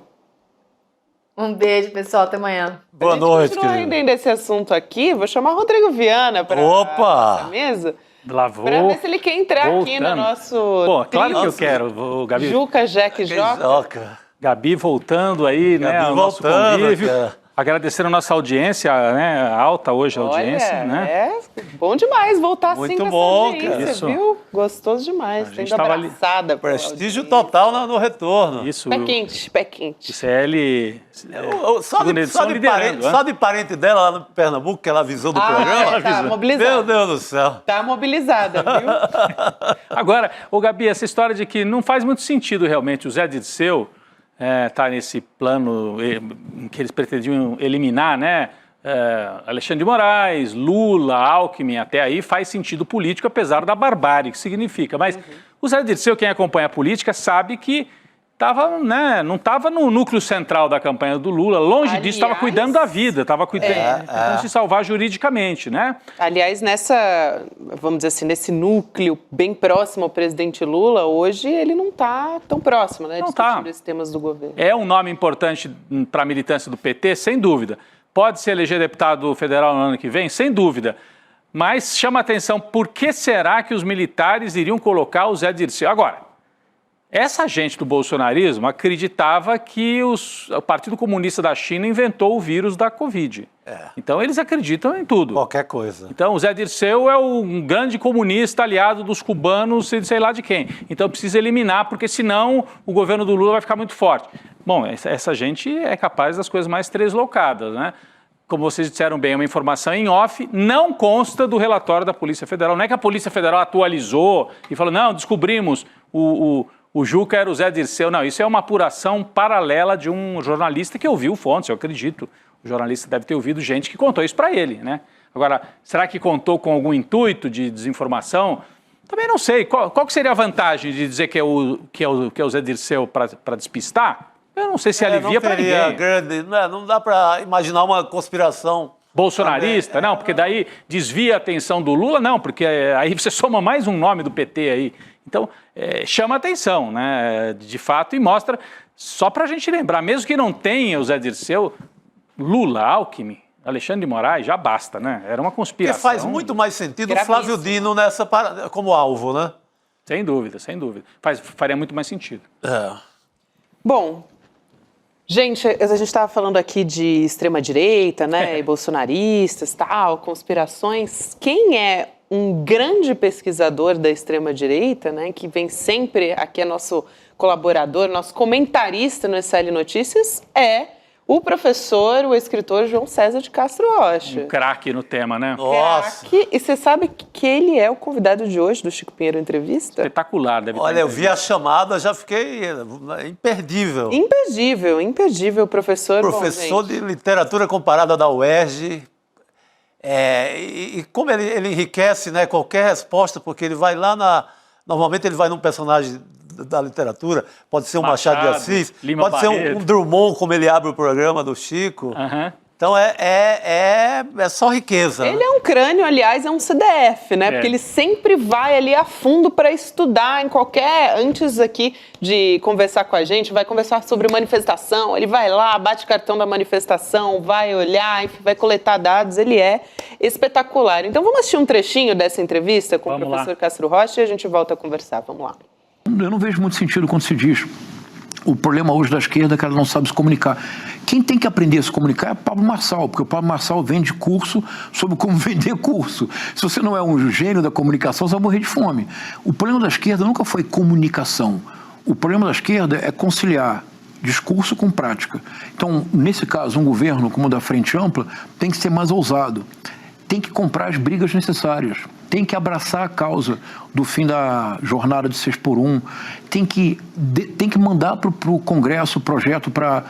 Um beijo, pessoal. Até amanhã. Boa noite, querido. Continuando ainda esse assunto aqui, vou chamar o Rodrigo Viana para a mesa. Lá vou. Para ver se ele quer entrar aqui no nosso... Pô, claro que eu quero, Gabi. Juca, Jeca e Joca. Gabi voltando aí, Gabi né, ao nosso convívio. Agradecendo a nossa audiência, né, alta hoje a audiência, né? Bom demais voltar muito assim com bom, essa audiência, isso. viu? Gostoso demais, gente sendo tava abraçada. Prestígio total no retorno. Isso. Pé quente, pé quente. CL... Só de parente dela lá no Pernambuco, que ela avisou do programa. Tá mobilizada. Meu Deus do céu. Tá mobilizada, viu? Agora, Gabi, essa história de que não faz muito sentido realmente o Zé Dirceu tá nesse plano em que eles pretendiam eliminar, né? Alexandre de Moraes, Lula, Alckmin, até aí faz sentido político, apesar da barbárie que significa. Mas o Zé Dirceu, quem acompanha a política, sabe que não estava no núcleo central da campanha do Lula, longe disso, estava cuidando da vida, estava tentando se salvar juridicamente, né? Aliás, vamos dizer assim, nesse núcleo bem próximo ao presidente Lula, hoje ele não está tão próximo, né? Discutindo esses temas do governo. É um nome importante para a militância do PT, sem dúvida. Pode se eleger deputado federal no ano que vem, sem dúvida. Mas chama a atenção, por que será que os militares iriam colocar o Zé Dirceu? Agora, essa gente do bolsonarismo acreditava que o Partido Comunista da China inventou o vírus da Covid. Então eles acreditam em tudo. Qualquer coisa. Então o Zé Dirceu é um grande comunista aliado dos cubanos e sei lá de quem. Então precisa eliminar, porque senão o governo do Lula vai ficar muito forte. Bom, essa gente é capaz das coisas mais tresloucadas, né? Como vocês disseram bem, é uma informação em off, não consta do relatório da Polícia Federal. Não é que a Polícia Federal atualizou e falou, não, descobrimos o Juca era o Zé Dirceu. Não, isso é uma apuração paralela de um jornalista que ouviu fontes, eu acredito. O jornalista deve ter ouvido gente que contou isso para ele, né? Agora, será que contou com algum intuito de desinformação? Também não sei. Qual que seria a vantagem de dizer que é o Zé Dirceu para despistar? Eu não sei se alivia para ninguém. Não dá para imaginar uma conspiração bolsonarista, não, porque daí desvia a atenção do Lula, não, porque aí você soma mais um nome do PT aí. Então, chama atenção, né, de fato, e mostra Só para a gente lembrar, mesmo que não tenha o Zé Dirceu, Lula, Alckmin, Alexandre de Moraes, já basta, né? Era uma conspiração. Porque faz muito mais sentido o Gravíssimo. Flávio Dino nessa como alvo, né? Sem dúvida, sem dúvida. Faria muito mais sentido. Bom, gente, a gente estava falando aqui de extrema-direita, né, e bolsonaristas, tal, conspirações. Quem é um grande pesquisador da extrema-direita, né, que vem sempre, aqui é nosso colaborador, nosso comentarista no SL Notícias, é o professor, o escritor João César de Castro Rocha. Um craque no tema, né? Nossa! Craque. E você sabe que ele é o convidado de hoje do Chico Pinheiro Entrevista? Espetacular, deve Olha, eu vi a chamada, já fiquei imperdível. Imperdível, professor. Professor Bom, de literatura comparada da UERJ. E como ele enriquece, né, qualquer resposta, porque ele vai lá normalmente ele vai num personagem da literatura, pode ser um Machado de Assis, Lima pode ser um Drummond, como ele abre o programa do Chico. Uhum. Então é só riqueza. Ele é um crânio, aliás, é um CDF, né? É. Porque ele sempre vai ali a fundo para estudar antes aqui de conversar com a gente, vai conversar sobre manifestação, ele vai lá, bate cartão da manifestação, vai olhar, enfim, vai coletar dados, ele é espetacular. Então vamos assistir um trechinho dessa entrevista com o professor Castro Rocha e a gente volta a conversar. Vamos lá. Eu não vejo muito sentido quando se diz o problema hoje da esquerda é que ela não sabe se comunicar. Quem tem que aprender a se comunicar é Pablo Marçal, porque o Pablo Marçal vende curso sobre como vender curso. Se você não é um gênio da comunicação, você vai morrer de fome. O problema da esquerda nunca foi comunicação. O problema da esquerda é conciliar discurso com prática. Então, nesse caso, um governo como o da Frente Ampla tem que ser mais ousado. Tem que comprar as brigas necessárias, tem que abraçar a causa do fim da jornada de 6x1, tem que mandar para o Congresso o projeto para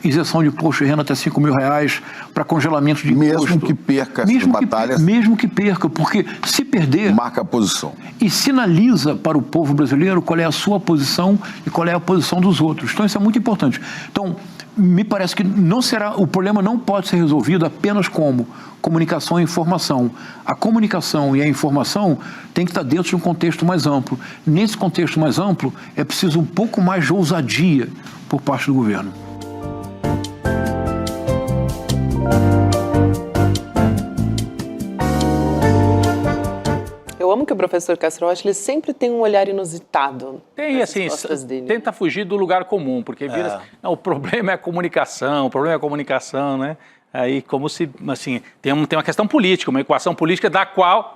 isenção de imposto de renda até R$5.000, para congelamento de imposto. Mesmo que perca essa batalha. Mesmo que perca, porque se perder... Marca a posição. E sinaliza para o povo brasileiro qual é a sua posição e qual é a posição dos outros. Então isso é muito importante. Então, me parece que o problema não pode ser resolvido apenas como comunicação e informação. A comunicação e a informação tem que estar dentro de um contexto mais amplo. Nesse contexto mais amplo, é preciso um pouco mais de ousadia por parte do governo. Eu amo que o professor Castro Rocha, ele sempre tem um olhar inusitado. Tem, assim, tenta fugir do lugar comum, porque vira... Não, o problema é a comunicação, né? Aí, como se, assim, tem uma questão política, uma equação política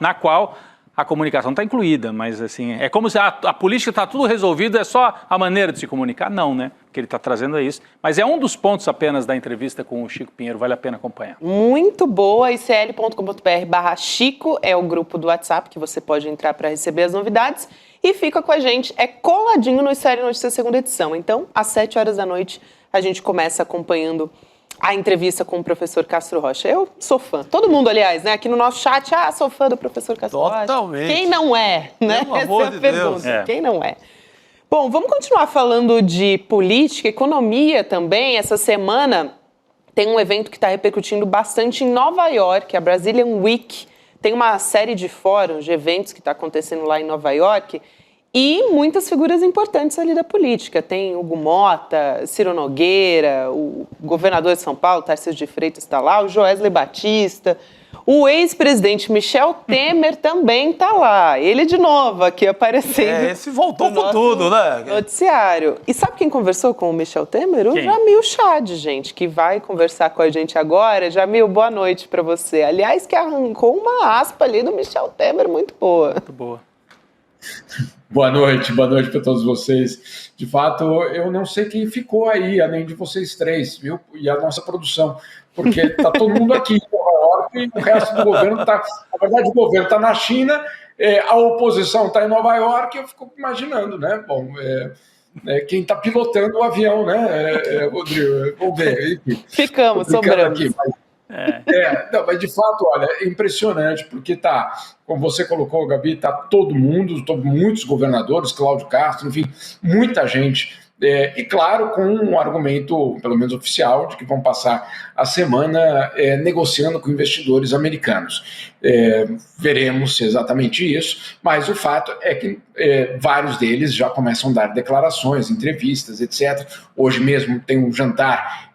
na qual a comunicação está incluída, mas, assim, é como se a política está tudo resolvido, é só a maneira de se comunicar. Não, né? Porque ele está trazendo isso. Mas é um dos pontos apenas da entrevista com o Chico Pinheiro, vale a pena acompanhar. Muito boa, icl.com.br/Chico é o grupo do WhatsApp que você pode entrar para receber as novidades e fica com a gente, é coladinho no SL Notícias segunda edição. Então, às 7 horas da noite, a gente começa acompanhando a entrevista com o professor Castro Rocha. Eu sou fã. Todo mundo, aliás, né? Aqui no nosso chat, sou fã do professor Castro Rocha. Totalmente. Quem não é, né? Pelo amor de Deus. Quem não é? Bom, vamos continuar falando de política, economia também. Essa semana tem um evento que está repercutindo bastante em Nova York, a Brazilian Week. Tem uma série de fóruns, de eventos que está acontecendo lá em Nova York e muitas figuras importantes ali da política. Tem Hugo Mota, Ciro Nogueira, o governador de São Paulo, Tarcísio de Freitas está lá, o Joesley Batista, o ex-presidente Michel Temer também está lá. Ele de novo aqui aparecendo. Esse voltou com tudo, né? Noticiário. E sabe quem conversou com o Michel Temer? O Jamil Chad, gente, que vai conversar com a gente agora. Jamil, boa noite para você. Aliás, que arrancou uma aspa ali do Michel Temer muito boa. Muito boa. Boa noite para todos vocês. De fato, eu não sei quem ficou aí, além de vocês três, viu? E a nossa produção, porque está todo mundo aqui em Nova York e o resto do governo está... Na verdade, o governo está na China, a oposição está em Nova York, eu fico imaginando, né? Bom, quem está pilotando o avião, né, Rodrigo? Vamos ver. Ficamos, sobramos. Aqui, não, mas de fato, olha, é impressionante, porque como você colocou, Gabi, muitos governadores, Cláudio Castro, enfim, muita gente E claro, com um argumento, pelo menos oficial, de que vão passar a semana negociando com investidores americanos. Veremos se é exatamente isso, mas o fato é que vários deles já começam a dar declarações, entrevistas, etc. Hoje mesmo tem um jantar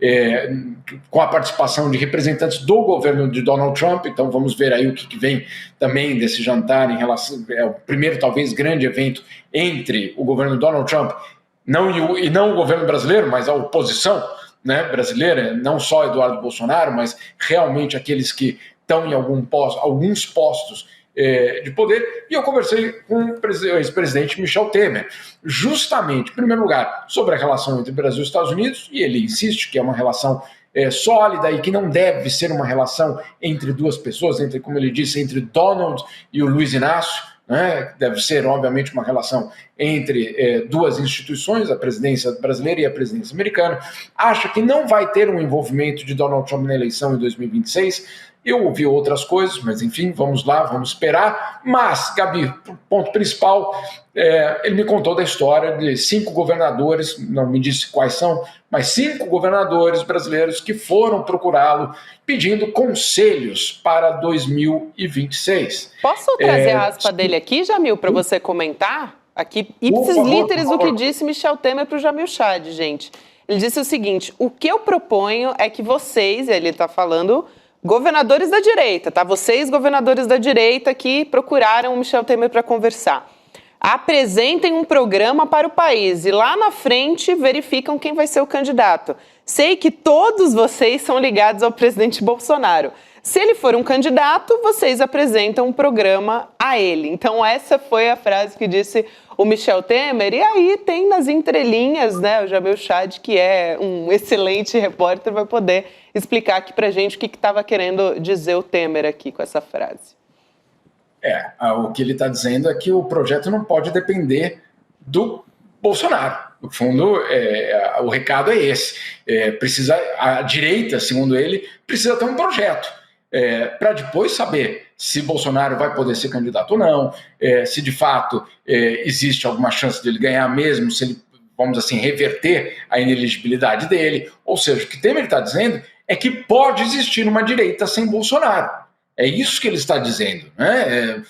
com a participação de representantes do governo de Donald Trump, então vamos ver aí o que vem também desse jantar em relação, o primeiro talvez grande evento entre o governo Donald Trump e não o governo brasileiro, mas a oposição, né, brasileira, não só Eduardo Bolsonaro, mas realmente aqueles que estão em alguns postos de poder. E eu conversei com o ex-presidente Michel Temer, justamente, em primeiro lugar, sobre a relação entre Brasil e Estados Unidos, e ele insiste que é uma relação sólida e que não deve ser uma relação entre duas pessoas, como ele disse, entre Donald e o Luiz Inácio, né? Deve ser, obviamente, uma relação entre duas instituições, a presidência brasileira e a presidência americana. Acha que não vai ter um envolvimento de Donald Trump na eleição em 2026. Eu ouvi outras coisas, mas enfim, vamos lá, vamos esperar. Mas, Gabi, ponto principal, ele me contou da história de 5 governadores, não me disse quais são, mas 5 governadores brasileiros que foram procurá-lo pedindo conselhos para 2026. Posso trazer a aspa dele aqui, Jamil, para você comentar? Aqui, ipsis literis, o que disse Michel Temer para o Jamil Chad, gente. Ele disse o seguinte: o que eu proponho é que vocês, ele está falando, governadores da direita, tá? Vocês, governadores da direita, que procuraram o Michel Temer para conversar, apresentem um programa para o país e lá na frente verificam quem vai ser o candidato. Sei que todos vocês são ligados ao presidente Bolsonaro. Se ele for um candidato, vocês apresentam um programa a ele. Então essa foi a frase que disse o Michel Temer. E aí tem nas entrelinhas, né, o Jamil Chad, que é um excelente repórter, vai poder explicar aqui pra gente o que estava querendo dizer o Temer aqui com essa frase. O que ele está dizendo é que o projeto não pode depender do Bolsonaro. No fundo, o recado é esse. A direita, segundo ele, precisa ter um projeto para depois saber se Bolsonaro vai poder ser candidato ou não, se de fato existe alguma chance de ele ganhar mesmo, se ele, vamos assim, reverter a inelegibilidade dele. Ou seja, o que Temer está dizendo é que pode existir uma direita sem Bolsonaro. É isso que ele está dizendo, né?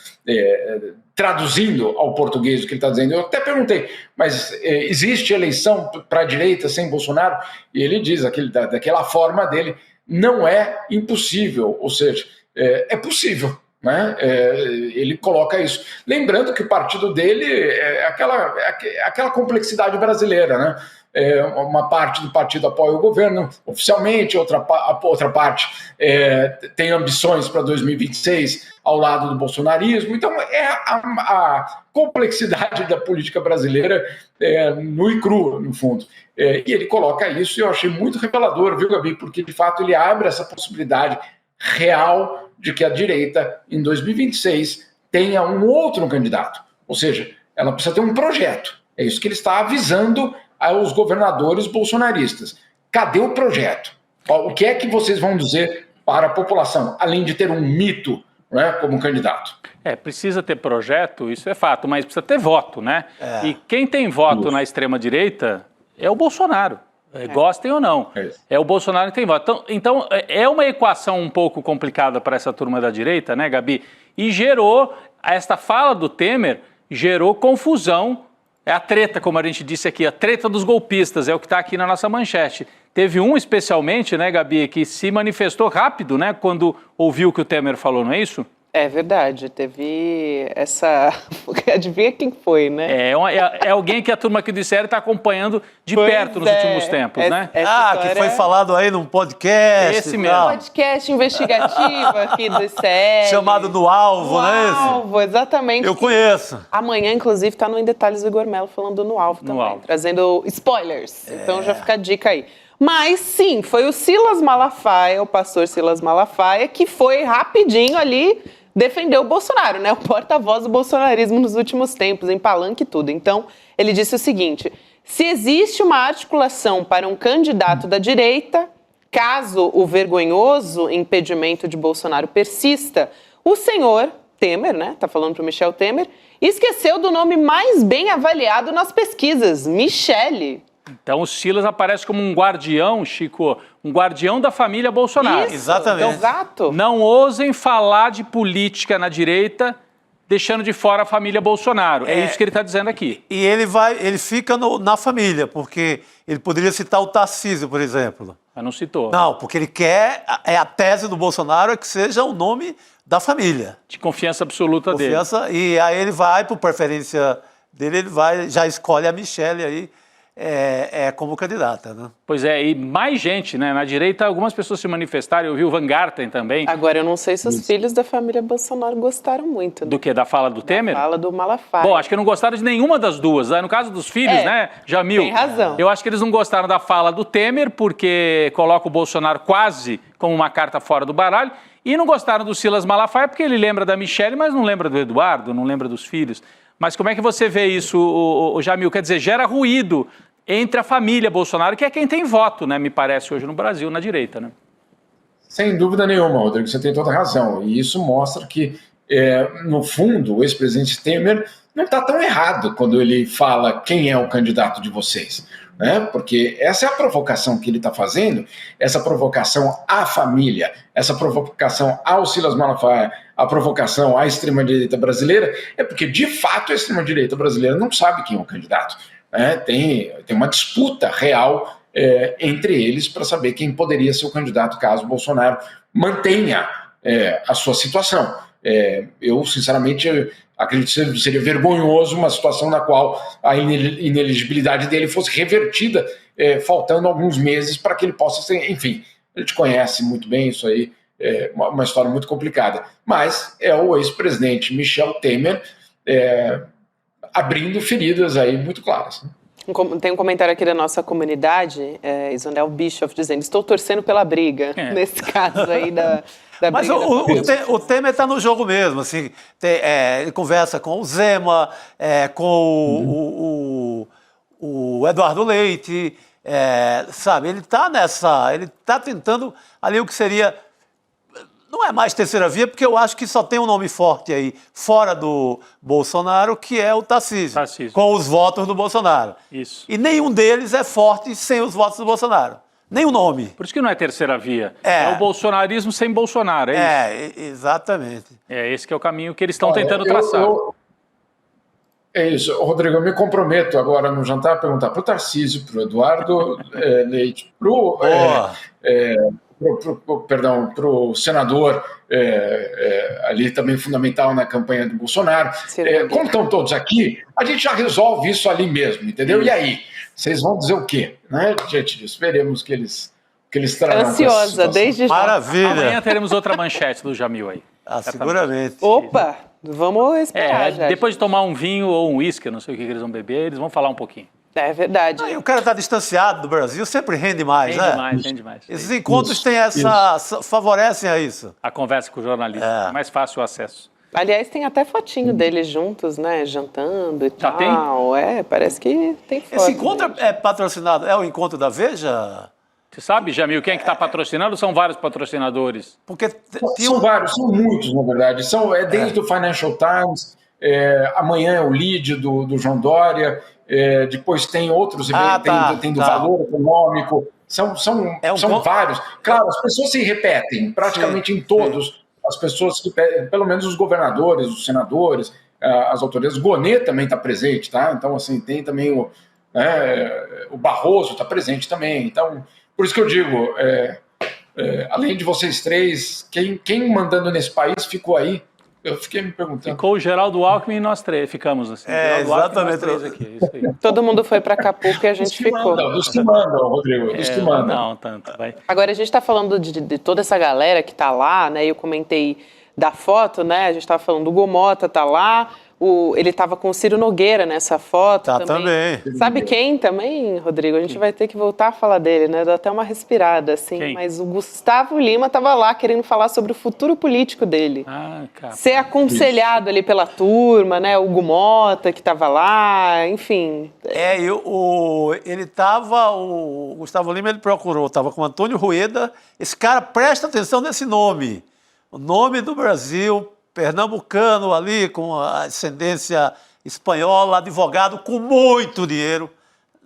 Traduzindo ao português o que ele está dizendo. Eu até perguntei, mas existe eleição para a direita sem Bolsonaro? E ele diz, daquela forma dele, não é impossível, ou seja, é possível, né? Ele coloca isso. Lembrando que o partido dele é aquela complexidade brasileira, né? Uma parte do partido apoia o governo oficialmente, outra parte tem ambições para 2026 ao lado do bolsonarismo. Então a complexidade da política brasileira nu e crua, no fundo. E ele coloca isso e eu achei muito revelador, viu, Gabi? Porque de fato ele abre essa possibilidade real de que a direita em 2026 tenha um outro candidato. Ou seja, ela precisa ter um projeto. É isso que ele está avisando aos governadores bolsonaristas. Cadê o projeto? O que é que vocês vão dizer para a população, além de ter um mito, né, como candidato? Precisa ter projeto, isso é fato, mas precisa ter voto, né? E quem tem voto na extrema-direita é o Bolsonaro. Gostem ou não. É o Bolsonaro que tem voto. Então, é uma equação um pouco complicada para essa turma da direita, né, Gabi? E esta fala do Temer gerou confusão. É a treta, como a gente disse aqui, a treta dos golpistas, é o que está aqui na nossa manchete. Teve um especialmente, né, Gabi, que se manifestou rápido, né, quando ouviu o que o Temer falou, não é isso? É verdade, teve essa... Adivinha quem foi, né? É alguém que a turma aqui do ICL está acompanhando de perto nos últimos tempos, né? Que foi falado aí num podcast. Esse mesmo. Podcast investigativo aqui do ICL. Chamado No Alvo, né? No Alvo, exatamente. Eu conheço. Amanhã, inclusive, está no Em Detalhes do Igor Mello falando No Alvo também, trazendo spoilers. Então já fica a dica aí. Mas sim, foi o Silas Malafaia, o pastor Silas Malafaia, que foi rapidinho ali defender o Bolsonaro, né? O porta-voz do bolsonarismo nos últimos tempos, em palanque e tudo. Então, ele disse o seguinte: se existe uma articulação para um candidato da direita, caso o vergonhoso impedimento de Bolsonaro persista, o senhor Temer, né? Tá falando para o Michel Temer, esqueceu do nome mais bem avaliado nas pesquisas, Michele. Então o Silas aparece como um guardião, Chico, um guardião da família Bolsonaro. Isso, Exatamente. Exato. Não ousem falar de política na direita, deixando de fora a família Bolsonaro. É isso que ele está dizendo aqui. E ele fica na família, porque ele poderia citar o Tarcísio, por exemplo. Mas não citou. Não, porque ele quer, a tese do Bolsonaro é que seja o nome da família. De confiança absoluta dele. E aí ele vai, por preferência dele, ele vai, já escolhe a Michelle aí como candidata, né? Pois é, e mais gente, né? Na direita, algumas pessoas se manifestaram, eu vi o Van Garten também. Agora, eu não sei se os filhos da família Bolsonaro gostaram muito. Do quê? Da fala do Temer? Da fala do Malafaia. Bom, acho que não gostaram de nenhuma das duas. No caso dos filhos, né, Jamil? Tem razão. Eu acho que eles não gostaram da fala do Temer, porque coloca o Bolsonaro quase como uma carta fora do baralho, e não gostaram do Silas Malafaia, porque ele lembra da Michelle, mas não lembra do Eduardo, não lembra dos filhos. Mas como é que você vê isso, o Jamil? Quer dizer, gera ruído entre a família Bolsonaro, que é quem tem voto, né, me parece, hoje no Brasil, na direita, né? Sem dúvida nenhuma, Rodrigo, você tem toda razão. E isso mostra que, no fundo, o ex-presidente Temer não está tão errado quando ele fala quem é o candidato de vocês, né? Porque essa é a provocação que ele está fazendo, essa provocação à família, essa provocação ao Silas Malafaia, a provocação à extrema-direita brasileira, é porque, de fato, a extrema-direita brasileira não sabe quem é o candidato. Tem uma disputa real entre eles para saber quem poderia ser o candidato caso Bolsonaro mantenha a sua situação. Eu, sinceramente, acredito que seria vergonhoso uma situação na qual a inelegibilidade dele fosse revertida, faltando alguns meses para que ele possa ser, enfim, a gente conhece muito bem isso aí, uma história muito complicada. Mas é o ex-presidente Michel Temer abrindo feridas aí muito claras. Tem um comentário aqui da nossa comunidade, Isonel Bischoff, dizendo: estou torcendo pela briga, nesse caso aí da Mas briga. o Temer está no jogo mesmo, assim, ele conversa com o Zema, com o Eduardo Leite, sabe, ele está tentando ali o que seria, não é mais terceira via, porque eu acho que só tem um nome forte aí, fora do Bolsonaro, que é o Tarcísio. Com os votos do Bolsonaro. Isso. E nenhum deles é forte sem os votos do Bolsonaro. Nenhum nome. Por isso que não é terceira via. É o bolsonarismo sem Bolsonaro, é isso? Exatamente. Esse que é o caminho que eles estão tentando traçar. É isso. Rodrigo, eu me comprometo agora no jantar a perguntar para o Tarcísio, para o Eduardo Leite, para o senador, ali também fundamental na campanha do Bolsonaro. Como estão todos aqui, a gente já resolve isso ali mesmo, entendeu? E aí? Vocês vão dizer o quê? Né? Diante disso, veremos que eles trarão. Ansiosa, desde já. Maravilha. Amanhã teremos outra manchete do Jamil aí. Seguramente. Opa, vamos esperar já. Depois de tomar um vinho ou um uísque, não sei o que eles vão beber, eles vão falar um pouquinho. É verdade. O cara está distanciado do Brasil, sempre rende mais, Rende mais. Esses encontros favorecem a isso. A conversa com o jornalista, mais fácil o acesso. Aliás, tem até fotinho deles juntos, né? Jantando e tal. Tem? Parece que tem foto. Esse encontro é patrocinado, é o encontro da Veja? Você sabe, Jamil, quem é que está patrocinando ou são vários patrocinadores? Porque são vários, são muitos, na verdade. Desde o Financial Times, amanhã é o lead do João Dória, depois tem outros eventos, tem do Valor Econômico, são vários. Claro, as pessoas se repetem praticamente em todos. As pessoas que, pelo menos os governadores, os senadores, as autoridades, o Gonê também está presente, tá? Então, assim, tem também o Barroso está presente também. Então, por isso que eu digo, além de vocês três, quem mandando nesse país ficou aí? Eu fiquei me perguntando. Ficou o Geraldo Alckmin e nós três, ficamos assim. Exatamente. Nós três aqui, isso aí. Todo mundo foi para Acapulco e a gente ficou. Dos que mandam, Rodrigo, dos que mandam. Não, tanto, vai. Agora, a gente está falando de toda essa galera que está lá, né? Eu comentei da foto, né? A gente estava falando do Gomota, tá lá. Ele estava com o Ciro Nogueira nessa foto também. Sabe quem também, Rodrigo? A gente vai ter que voltar a falar dele, né? Dá até uma respirada, assim. Quem? Mas o Gustavo Lima estava lá querendo falar sobre o futuro político dele. Ser aconselhado ali pela turma, né? O Gomota que estava lá, enfim. Ele estava, o Gustavo Lima, ele procurou, estava com o Antônio Rueda. Esse cara, presta atenção nesse nome. O nome do Brasil, pernambucano ali, com a ascendência espanhola, advogado com muito dinheiro,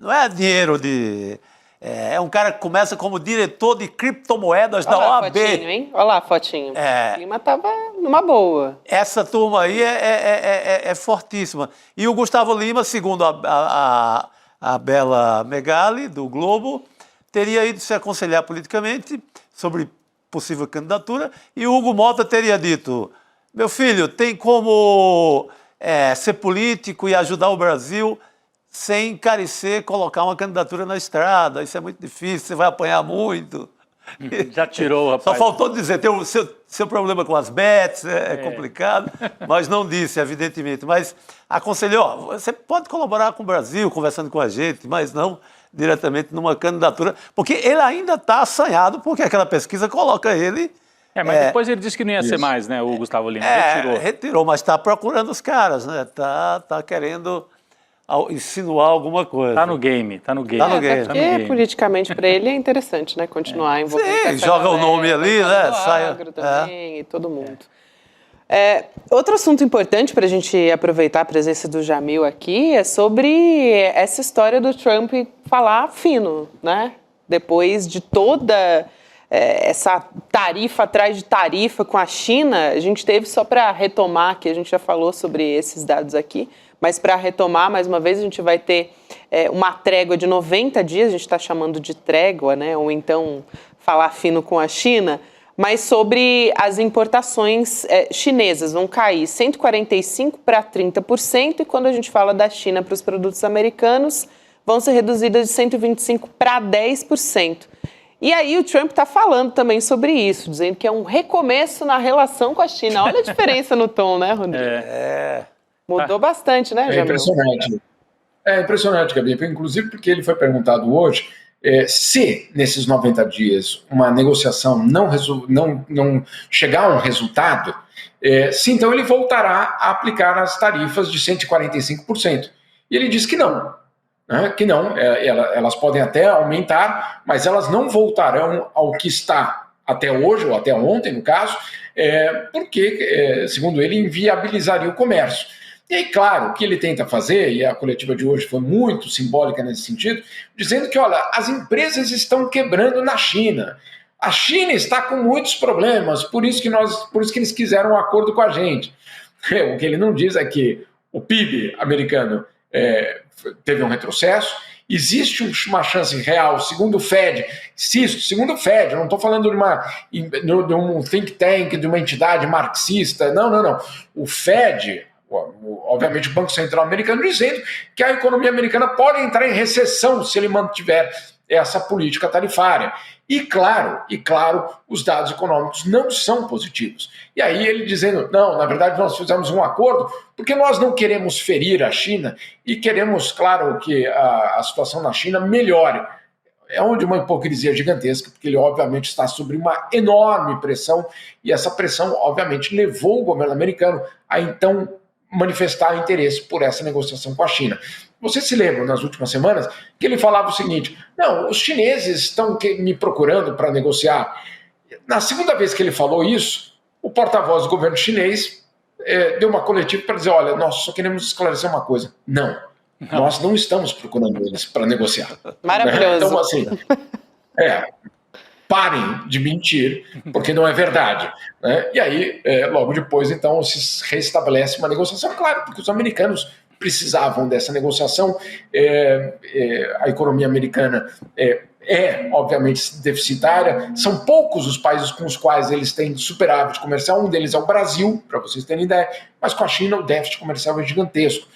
não é dinheiro de... É um cara que começa como diretor de criptomoedas da OAB. Fotinho, hein? Olha lá a fotinho. O clima estava numa boa. Essa turma aí é fortíssima. E o Gustavo Lima, segundo a Bela Megali, do Globo, teria ido se aconselhar politicamente sobre possível candidatura, e o Hugo Mota teria dito: meu filho, tem como ser político e ajudar o Brasil sem encarecer, colocar uma candidatura na estrada, isso é muito difícil, você vai apanhar muito. Já tirou, rapaz. Só faltou dizer, tem o seu problema com as bets, é complicado, mas não disse, evidentemente. Mas aconselhou, você pode colaborar com o Brasil, conversando com a gente, mas não diretamente numa candidatura, porque ele ainda está assanhado, porque aquela pesquisa coloca ele... Mas depois ele disse que não ia ser mais, né, o Gustavo Lima, retirou, mas está procurando os caras, né, tá querendo... insinuar alguma coisa. Tá no game. Politicamente para ele é interessante, né? Continuar envolvido. Sim, joga o nome ali, né? Sai também, e todo mundo. Outro assunto importante para a gente aproveitar a presença do Jamil aqui é sobre essa história do Trump falar fino, né? Depois de toda essa tarifa atrás de tarifa com a China, a gente teve, só para retomar, que a gente já falou sobre esses dados aqui, mas para retomar, mais uma vez, a gente vai ter uma trégua de 90 dias, a gente está chamando de trégua, né? Ou então falar fino com a China, mas sobre as importações chinesas, vão cair 145% para 30%, e quando a gente fala da China para os produtos americanos, vão ser reduzidas de 125% para 10%. E aí o Trump está falando também sobre isso, dizendo que é um recomeço na relação com a China. Olha a diferença no tom, né, Rodrigo? Mudou bastante, né, Jamil? É impressionante. É impressionante, Gabi. Inclusive porque ele foi perguntado hoje se, nesses 90 dias, uma negociação não chegar a um resultado, se então ele voltará a aplicar as tarifas de 145%. E ele disse que não. Que não, elas podem até aumentar, mas elas não voltarão ao que está até hoje, ou até ontem, no caso, porque, segundo ele, inviabilizaria o comércio. E aí, claro, o que ele tenta fazer, e a coletiva de hoje foi muito simbólica nesse sentido, dizendo que, olha, as empresas estão quebrando na China. A China está com muitos problemas, por isso que eles quiseram um acordo com a gente. O que ele não diz é que o PIB americano teve um retrocesso, existe uma chance real, segundo o Fed, eu não estou falando de um think tank, de uma entidade marxista, não. O Fed, obviamente o Banco Central americano, dizendo que a economia americana pode entrar em recessão se ele mantiver essa política tarifária. E claro, os dados econômicos não são positivos. E aí ele dizendo, não, na verdade nós fizemos um acordo porque nós não queremos ferir a China e queremos, claro, que a situação na China melhore. É onde uma hipocrisia gigantesca, porque ele obviamente está sob uma enorme pressão e essa pressão obviamente levou o governo americano a então manifestar interesse por essa negociação com a China. Vocês se lembram, nas últimas semanas, que ele falava o seguinte, não, os chineses estão me procurando para negociar. Na segunda vez que ele falou isso, o porta-voz do governo chinês deu uma coletiva para dizer, olha, nós só queremos esclarecer uma coisa. Não, nós não estamos procurando eles para negociar. Maravilhoso. Então, assim, parem de mentir, porque não é verdade. Né? E aí, logo depois, então, se restabelece uma negociação, claro, porque os americanos precisavam dessa negociação, a economia americana obviamente deficitária, são poucos os países com os quais eles têm superávit comercial, um deles é o Brasil, para vocês terem ideia, mas com a China o déficit comercial é gigantesco.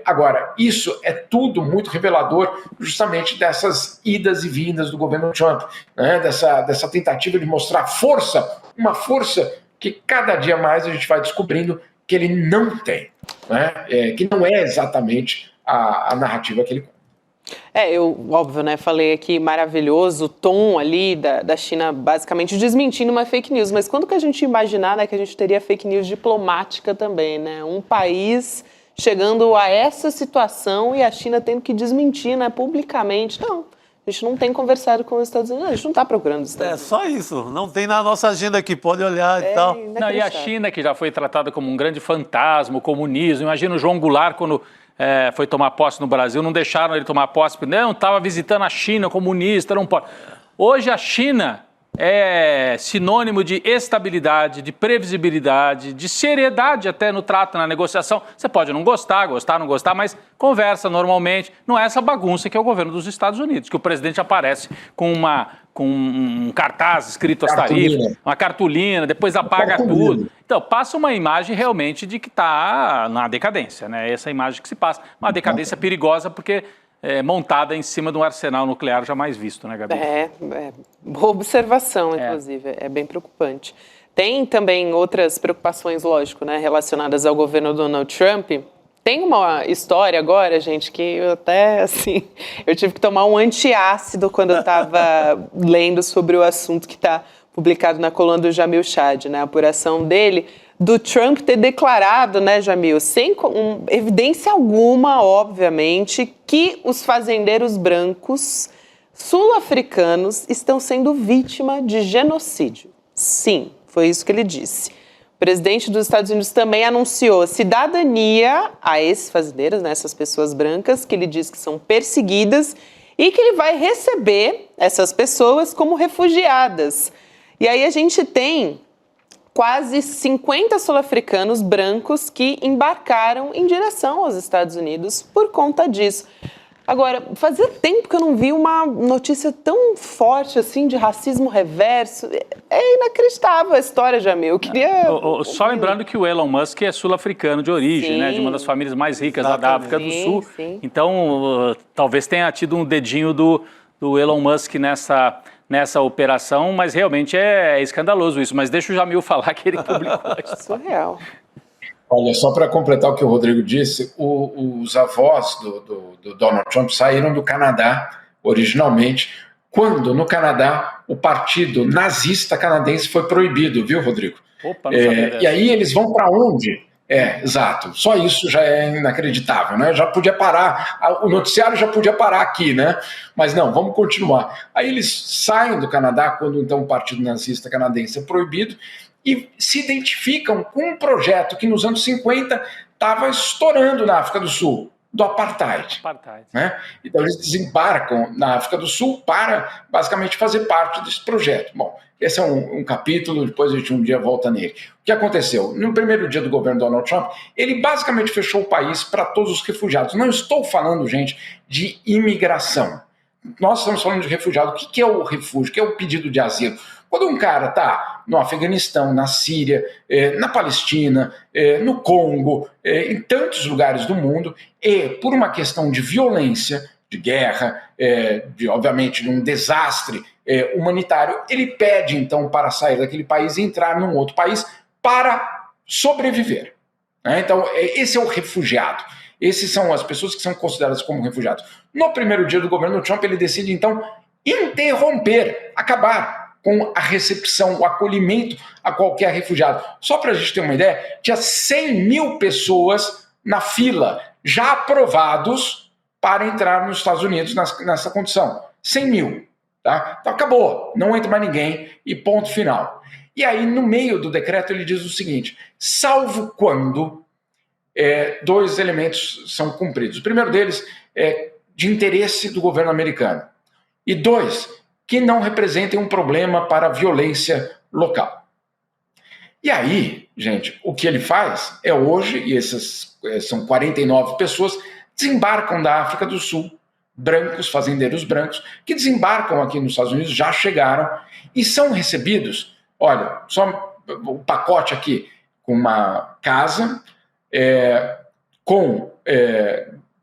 Agora, isso é tudo muito revelador justamente dessas idas e vindas do governo Trump, né? dessa tentativa de mostrar força, uma força que cada dia mais a gente vai descobrindo que ele não tem, né? Que não é exatamente a narrativa que ele conta. Eu, óbvio, né, falei aqui maravilhoso, o tom ali da China basicamente desmentindo uma fake news, mas quando que a gente imaginar, né, que a gente teria fake news diplomática também, né, um país chegando a essa situação e a China tendo que desmentir, né, publicamente, não, A gente não tem conversado com os Estados Unidos, a gente não está procurando os Estados Unidos. Só isso, não tem na nossa agenda aqui, pode olhar e tal. Não, e a China, que já foi tratada como um grande fantasma, o comunismo. Imagina o João Goulart, quando foi tomar posse no Brasil, não deixaram ele tomar posse, porque não, estava visitando a China, comunista, não pode. Hoje a China é sinônimo de estabilidade, de previsibilidade, de seriedade até no trato, na negociação. Você pode não gostar, não gostar, mas conversa normalmente. Não é essa bagunça que é o governo dos Estados Unidos, que o presidente aparece com um cartaz escrito as tarifas, uma cartolina, depois apaga tudo. Então, passa uma imagem realmente de que está na decadência, né? Essa imagem que se passa. Uma decadência perigosa, porque montada em cima de um arsenal nuclear jamais visto, né, Gabi? Boa observação, inclusive, é bem preocupante. Tem também outras preocupações, lógico, né, relacionadas ao governo Donald Trump. Tem uma história agora, gente, que eu até, assim, eu tive que tomar um antiácido quando eu estava lendo sobre o assunto que está publicado na coluna do Jamil Chad, né, a apuração dele, do Trump ter declarado, né, Jamil, sem evidência alguma, obviamente, que os fazendeiros brancos sul-africanos estão sendo vítima de genocídio. Sim, foi isso que ele disse. O presidente dos Estados Unidos também anunciou cidadania a esses fazendeiros, né, essas pessoas brancas, que ele diz que são perseguidas e que ele vai receber essas pessoas como refugiadas. E aí a gente tem quase 50 sul-africanos brancos que embarcaram em direção aos Estados Unidos por conta disso. Agora, fazia tempo que eu não vi uma notícia tão forte assim de racismo reverso. É inacreditável a história, Jamil. Eu queria... Só lembrando que o Elon Musk é sul-africano de origem, né, de uma das famílias mais ricas da África do Sul. Sim. Então, talvez tenha tido um dedinho do Elon Musk nessa operação, mas realmente é escandaloso isso. Mas deixa o Jamil falar que ele publicou isso. Surreal. Olha, só para completar o que o Rodrigo disse, os avós do Donald Trump saíram do Canadá originalmente, quando no Canadá o partido nazista canadense foi proibido, viu, Rodrigo? Opa, não sabia dessa. E aí eles vão para onde? Exato. Só isso já é inacreditável, né? Já podia parar, o noticiário já podia parar aqui, né? Mas não, vamos continuar. Aí eles saem do Canadá, quando então o partido nazista canadense é proibido, e se identificam com um projeto que nos anos 50 estava estourando na África do Sul, do apartheid. Né? Então eles desembarcam na África do Sul para basicamente fazer parte desse projeto. Bom, esse é um capítulo, depois a gente um dia volta nele. O que aconteceu? No primeiro dia do governo Donald Trump, ele basicamente fechou o país para todos os refugiados. Não estou falando, gente, de imigração. Nós estamos falando de refugiado. O que é o refúgio? O que é o pedido de asilo? Quando um cara está no Afeganistão, na Síria, na Palestina, no Congo, em tantos lugares do mundo, e por uma questão de violência, de guerra, obviamente de um desastre humanitário, ele pede então para sair daquele país e entrar num outro país para sobreviver. Né? Então esse é o refugiado. Essas são as pessoas que são consideradas como refugiados. No primeiro dia do governo Trump, ele decide então interromper, acabar com a recepção, o acolhimento a qualquer refugiado. Só para a gente ter uma ideia, tinha 100 mil pessoas na fila, já aprovados para entrar nos Estados Unidos nessa condição. 100 mil. Tá? Então acabou, não entra mais ninguém e ponto final. E aí, no meio do decreto, ele diz o seguinte: salvo quando dois elementos são cumpridos. O primeiro deles é de interesse do governo americano. E dois, que não representem um problema para a violência local. E aí, gente, o que ele faz é hoje, e essas são 49 pessoas, desembarcam da África do Sul, brancos, fazendeiros brancos, que desembarcam aqui nos Estados Unidos, já chegaram, e são recebidos, olha, só o pacote aqui, com uma casa, com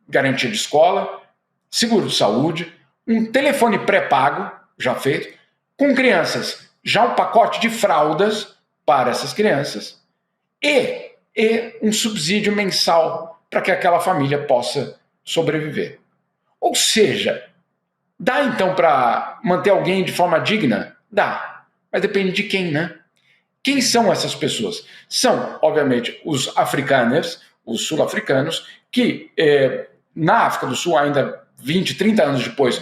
garantia de escola, seguro de saúde, um telefone pré-pago, já feito, com crianças, já um pacote de fraldas para essas crianças e um subsídio mensal para que aquela família possa sobreviver. Ou seja, dá então para manter alguém de forma digna? Dá, mas depende de quem, né? Quem são essas pessoas? São, obviamente, os africanos, os sul-africanos, que na África do Sul ainda 20, 30 anos depois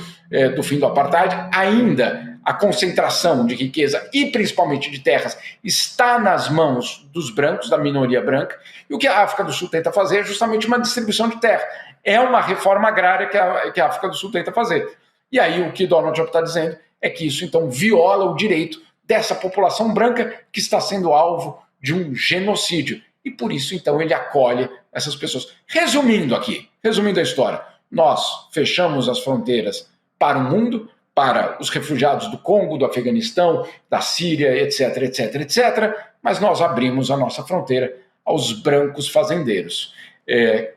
do fim do apartheid, ainda a concentração de riqueza e principalmente de terras está nas mãos dos brancos, da minoria branca, e o que a África do Sul tenta fazer é justamente uma distribuição de terra. É uma reforma agrária que a África do Sul tenta fazer. E aí o que Donald Trump está dizendo é que isso então viola o direito dessa população branca que está sendo alvo de um genocídio. E por isso então ele acolhe essas pessoas. Resumindo a história, nós fechamos as fronteiras para o mundo, para os refugiados do Congo, do Afeganistão, da Síria, etc, etc, etc, mas nós abrimos a nossa fronteira aos brancos fazendeiros,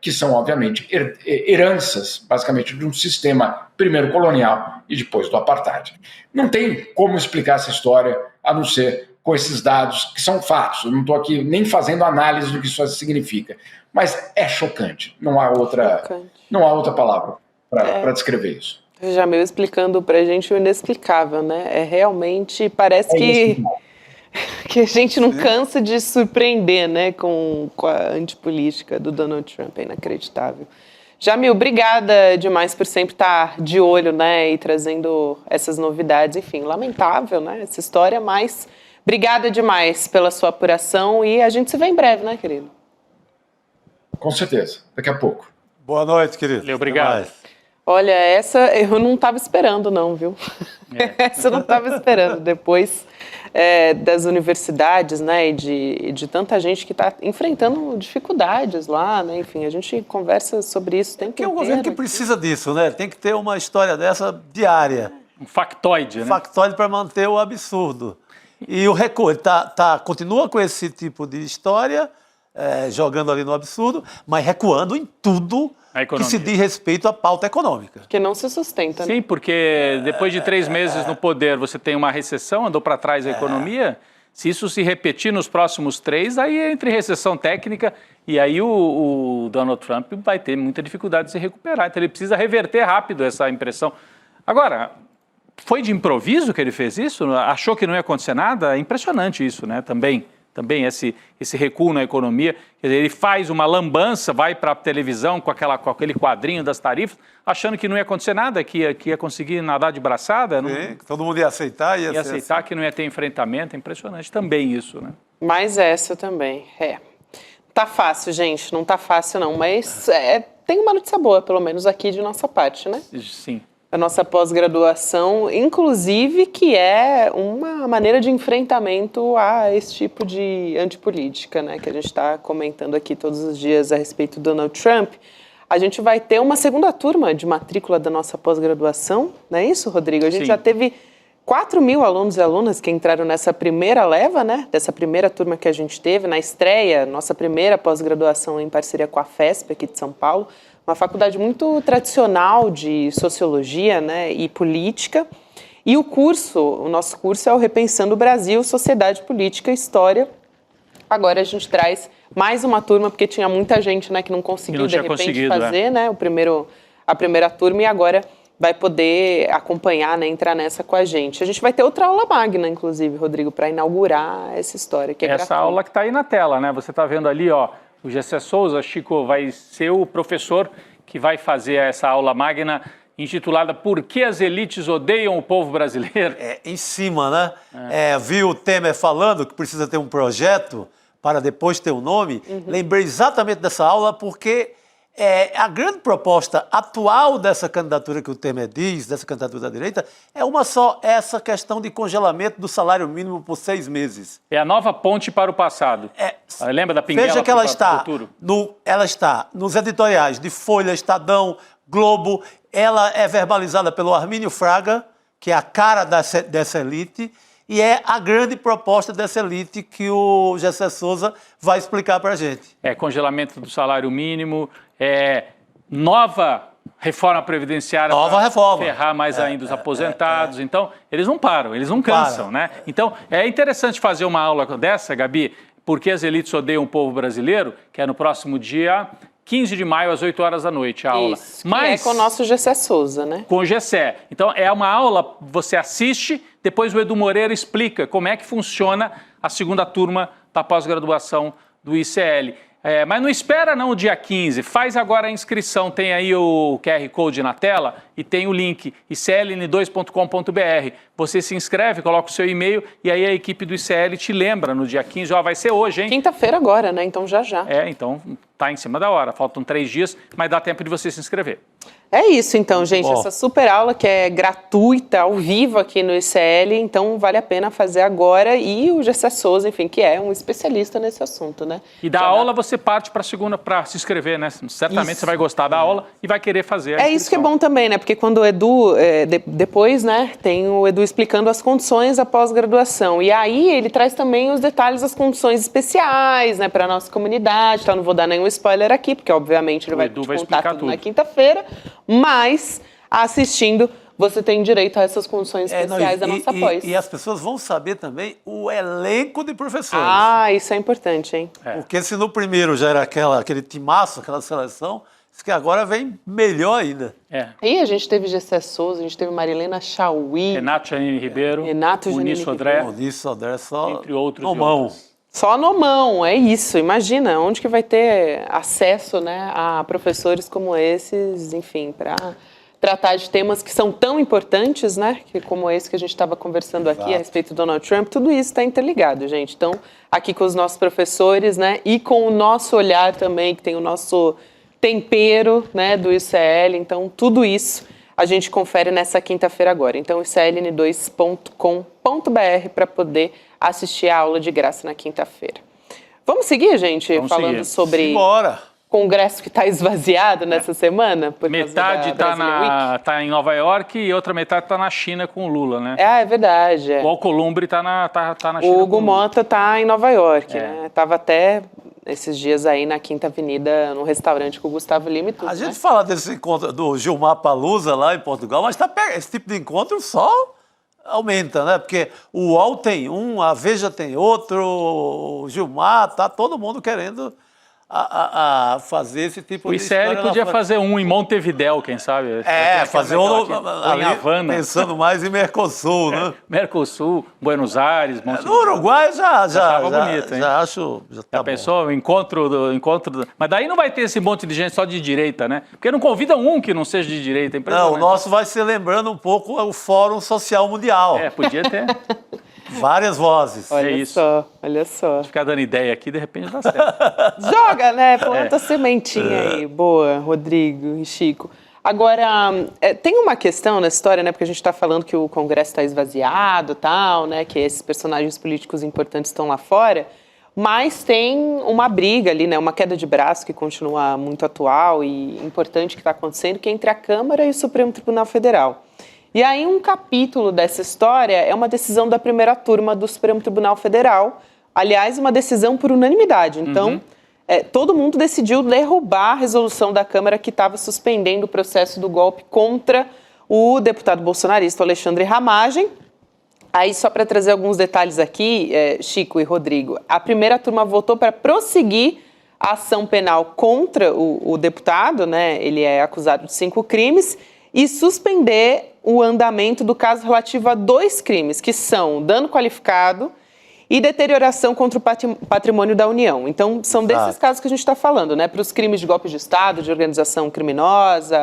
que são, obviamente, heranças, basicamente, de um sistema primeiro colonial e depois do apartheid. Não tem como explicar essa história a não ser com esses dados, que são fatos. Eu não estou aqui nem fazendo análise do que isso significa, mas é chocante. Não há outra palavra para descrever isso. Jamil explicando pra gente o inexplicável, né? Realmente, parece que a gente não cansa de surpreender, né, com a antipolítica do Donald Trump, é inacreditável. Jamil, obrigada demais por sempre estar de olho, né, e trazendo essas novidades, enfim, lamentável, né, essa história, mas obrigada demais pela sua apuração e a gente se vê em breve, né, querido? Com certeza, daqui a pouco. Boa noite, querido. Valeu, obrigado. Olha, essa eu não estava esperando não, viu? Essa eu não estava esperando. Depois das universidades, né, e de tanta gente que está enfrentando dificuldades lá, né, enfim, a gente conversa sobre isso o tempo inteiro. É um governo que precisa disso, né? Tem que ter uma história dessa diária. Um factoide, né? Factoide para manter o absurdo. E o recuo, ele continua com esse tipo de história, jogando ali no absurdo, mas recuando em tudo que se diz respeito à pauta econômica. Que não se sustenta, né? Sim, porque depois de 3 meses no poder, você tem uma recessão, andou para trás a economia. Se isso se repetir nos próximos 3, aí entre recessão técnica e aí o Donald Trump vai ter muita dificuldade de se recuperar. Então ele precisa reverter rápido essa impressão. Agora, foi de improviso que ele fez isso? Achou que não ia acontecer nada? É impressionante isso, né? Também esse recuo na economia. Quer dizer, ele faz uma lambança, vai para a televisão com aquele quadrinho das tarifas, achando que não ia acontecer nada, que ia conseguir nadar de braçada. Que todo mundo ia aceitar. Ia aceitar assim. Que não ia ter enfrentamento. É impressionante também isso, né? Mas essa também, Tá fácil, gente, não tá fácil não, mas tem uma notícia boa, pelo menos aqui de nossa parte, né? Sim. A nossa pós-graduação, inclusive, que é uma maneira de enfrentamento a esse tipo de antipolítica, né, que a gente está comentando aqui todos os dias a respeito do Donald Trump. A gente vai ter uma segunda turma de matrícula da nossa pós-graduação, não é isso, Rodrigo? A gente já teve 4.000 alunos e alunas que entraram nessa primeira leva, né, dessa primeira turma que a gente teve, na estreia, nossa primeira pós-graduação em parceria com a FESP aqui de São Paulo, uma faculdade muito tradicional de sociologia, né, e política. E o nosso curso é o Repensando o Brasil, Sociedade, Política e História. Agora a gente traz mais uma turma, porque tinha muita gente, né, que não conseguiu, de repente, fazer né, a primeira turma, e agora vai poder acompanhar, né, entrar nessa com a gente. A gente vai ter outra aula magna, inclusive, Rodrigo, para inaugurar essa história, que é essa gratuita. Aula que está aí na tela, né? Você está vendo ali, ó, o Gessé Souza, Chico, vai ser o professor que vai fazer essa aula magna intitulada Por que as elites odeiam o povo brasileiro? Em cima, né? Viu o Temer falando que precisa ter um projeto para depois ter um nome. Lembrei exatamente dessa aula porque a grande proposta atual dessa candidatura que o Temer diz, dessa candidatura da direita, é uma só, essa questão de congelamento do salário mínimo por 6 meses. É a nova ponte para o passado. Lembra da pinguela? Veja que ela está nos editoriais de Folha, Estadão, Globo, ela é verbalizada pelo Armínio Fraga, que é a cara dessa elite, e é a grande proposta dessa elite que o Gessé Souza vai explicar para a gente. Congelamento do salário mínimo, nova reforma previdenciária para ferrar mais ainda os aposentados. Então, eles não param, eles não cansam, né? Então, é interessante fazer uma aula dessa, Gabi, porque as elites odeiam o povo brasileiro, que é no próximo dia 15 de maio, às 8 horas da noite, a aula. Isso, mas com o nosso Gessé Souza, né? Com o Gessé. Então, é uma aula, você assiste, depois o Edu Moreira explica como é que funciona a segunda turma da pós-graduação do ICL. Mas não espera não o dia 15, faz agora a inscrição, tem aí o QR Code na tela e tem o link icln2.com.br. Você se inscreve, coloca o seu e-mail e aí a equipe do ICL te lembra no dia 15, vai ser hoje, hein? Quinta-feira agora, né? Então já. Então tá em cima da hora, faltam 3 dias, mas dá tempo de você se inscrever. É isso então, gente, essa super aula que é gratuita, ao vivo aqui no ICL, então vale a pena fazer agora e o Gessé Souza, enfim, que é um especialista nesse assunto, né? E da aula você parte para a segunda para se inscrever, né? Certamente isso. Você vai gostar da aula e vai querer fazer a inscrição. É isso que é bom também, né? Porque quando o Edu, depois, né, tem o Edu explicando as condições da pós-graduação. E aí ele traz também os detalhes das condições especiais, né, para a nossa comunidade. Então não vou dar nenhum spoiler aqui, porque obviamente ele vai te contar tudo na quinta-feira. Mas, assistindo, você tem direito a essas condições especiais da nossa pós. E as pessoas vão saber também o elenco de professores. Isso é importante, hein? Porque se no primeiro já era aquele timaço, aquela seleção, isso que agora vem melhor ainda. E a gente teve Gessé Souza, a gente teve Marilena Chauí, Renato Janine Ribeiro, Muniz Sodré, só entre outros. no mão. Só no mão, é isso. Imagina, onde que vai ter acesso, né, a professores como esses, enfim, para tratar de temas que são tão importantes, né, como esse que a gente estava conversando aqui a respeito do Donald Trump. Tudo isso está interligado, gente. Então, aqui com os nossos professores, né, e com o nosso olhar também, que tem o nosso tempero, né, do ICL. Então, tudo isso a gente confere nessa quinta-feira agora. Então, icln2.com.br para poder assistir a aula de graça na quinta-feira. Vamos seguir, gente? Falando sobre Simbora. Congresso que está esvaziado nessa semana? Por metade está em Nova York e outra metade está na China com o Lula, né? É verdade. O Alcolumbre está na China. O Hugo Mota está em Nova York, né? Estava até esses dias aí na Quinta Avenida, num restaurante com o Gustavo Lima e tudo. A gente fala desse encontro do Gilmar Palusa lá em Portugal, mas esse tipo de encontro só aumenta, né? Porque o UOL tem um, a Veja tem outro, o Gilmar, tá todo mundo querendo fazer esse tipo de história. O ICL podia fazer um em Montevidéu, quem sabe? Fazer um em Havana. Pensando mais em Mercosul, né? Mercosul, Buenos Aires, No Uruguai já bonito, hein? Já acho. Já pensou? O encontro. Mas daí não vai ter esse monte de gente só de direita, né? Porque não convidam um que não seja de direita. Não, o nosso vai ser lembrando um pouco o Fórum Social Mundial. Podia ter. Várias vozes. Olha só. Ficar dando ideia aqui, de repente dá certo. Joga, né? Planta sementinha aí. Boa, Rodrigo e Chico. Agora, tem uma questão nessa história, né? Porque a gente está falando que o Congresso está esvaziado e tal, né? Que esses personagens políticos importantes estão lá fora. Mas tem uma briga ali, né? Uma queda de braço que continua muito atual e importante que está acontecendo, que é entre a Câmara e o Supremo Tribunal Federal. E aí um capítulo dessa história é uma decisão da primeira turma do Supremo Tribunal Federal, aliás, uma decisão por unanimidade. Então, todo mundo decidiu derrubar a resolução da Câmara que estava suspendendo o processo do golpe contra o deputado bolsonarista Alexandre Ramagem. Aí, só para trazer alguns detalhes aqui, Chico e Rodrigo, a primeira turma votou para prosseguir a ação penal contra o deputado, né? Ele é acusado de 5 crimes, e suspender o andamento do caso relativo a 2 crimes, que são dano qualificado e deterioração contra o patrimônio da União. Então, são desses casos que a gente está falando, né? Para os crimes de golpe de Estado, de organização criminosa,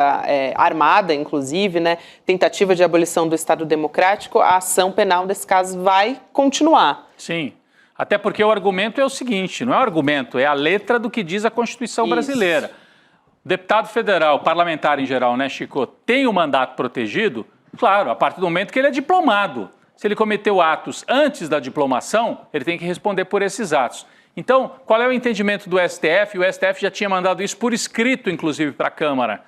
armada, inclusive, né? Tentativa de abolição do Estado Democrático, a ação penal desse caso vai continuar. Sim. Até porque o argumento é o seguinte, não é o argumento, é a letra do que diz a Constituição brasileira. Deputado federal, parlamentar em geral, né, Chico, tem o mandato protegido? Claro, a partir do momento que ele é diplomado. Se ele cometeu atos antes da diplomação, ele tem que responder por esses atos. Então, qual é o entendimento do STF? O STF já tinha mandado isso por escrito, inclusive, para a Câmara.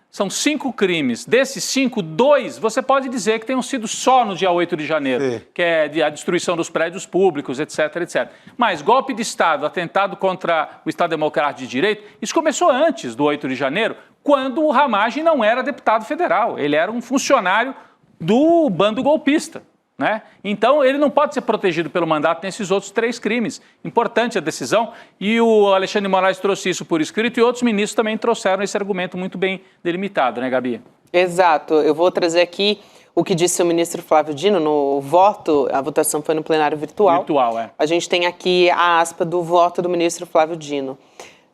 São 5 crimes. Desses 5, 2 você pode dizer que tenham sido só no dia 8 de janeiro, que é a destruição dos prédios públicos, etc, etc. Mas golpe de Estado, atentado contra o Estado Democrático de Direito, isso começou antes do 8 de janeiro, quando o Ramagem não era deputado federal. Ele era um funcionário do bando golpista. Né? Então, ele não pode ser protegido pelo mandato nesses outros 3 crimes. Importante a decisão. E o Alexandre de Moraes trouxe isso por escrito e outros ministros também trouxeram esse argumento muito bem delimitado, né, Gabi? Exato. Eu vou trazer aqui o que disse o ministro Flávio Dino no voto. A votação foi no plenário virtual. Virtual, é. A gente tem aqui a aspa do voto do ministro Flávio Dino.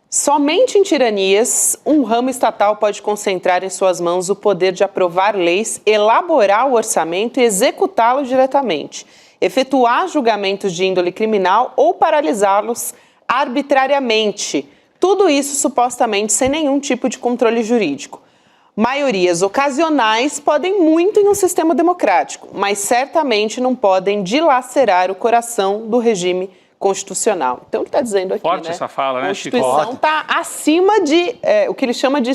Somente em tiranias, um ramo estatal pode concentrar em suas mãos o poder de aprovar leis, elaborar o orçamento e executá-lo diretamente, efetuar julgamentos de índole criminal ou paralisá-los arbitrariamente. Tudo isso supostamente sem nenhum tipo de controle jurídico. Maiorias ocasionais podem muito em um sistema democrático, mas certamente não podem dilacerar o coração do regime constitucional. Então ele está dizendo aqui, Forte né? essa fala, né, A Chico? Constituição está acima de o que ele chama de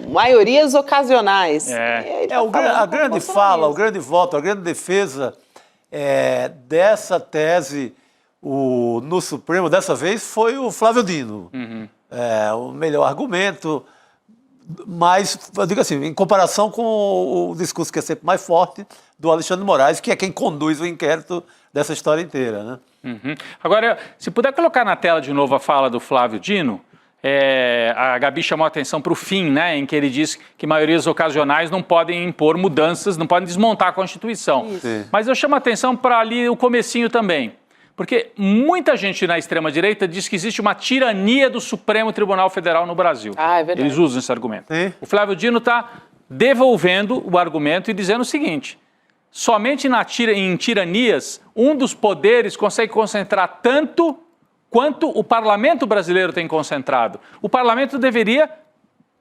maiorias ocasionais. A grande fala, o grande voto, a grande defesa dessa tese no Supremo, dessa vez, foi o Flávio Dino. O melhor argumento, mas, eu digo assim, em comparação com o discurso que é sempre mais forte do Alexandre de Moraes, que é quem conduz o inquérito dessa história inteira, né? Agora, se puder colocar na tela de novo a fala do Flávio Dino, a Gabi chamou a atenção para o fim, né, em que ele diz que maiorias ocasionais não podem impor mudanças, não podem desmontar a Constituição. Mas eu chamo a atenção para ali o comecinho também, porque muita gente na extrema-direita diz que existe uma tirania do Supremo Tribunal Federal no Brasil. É verdade. Eles usam esse argumento. Sim. O Flávio Dino está devolvendo o argumento e dizendo o seguinte: somente em tiranias, um dos poderes consegue concentrar tanto quanto o parlamento brasileiro tem concentrado. O parlamento deveria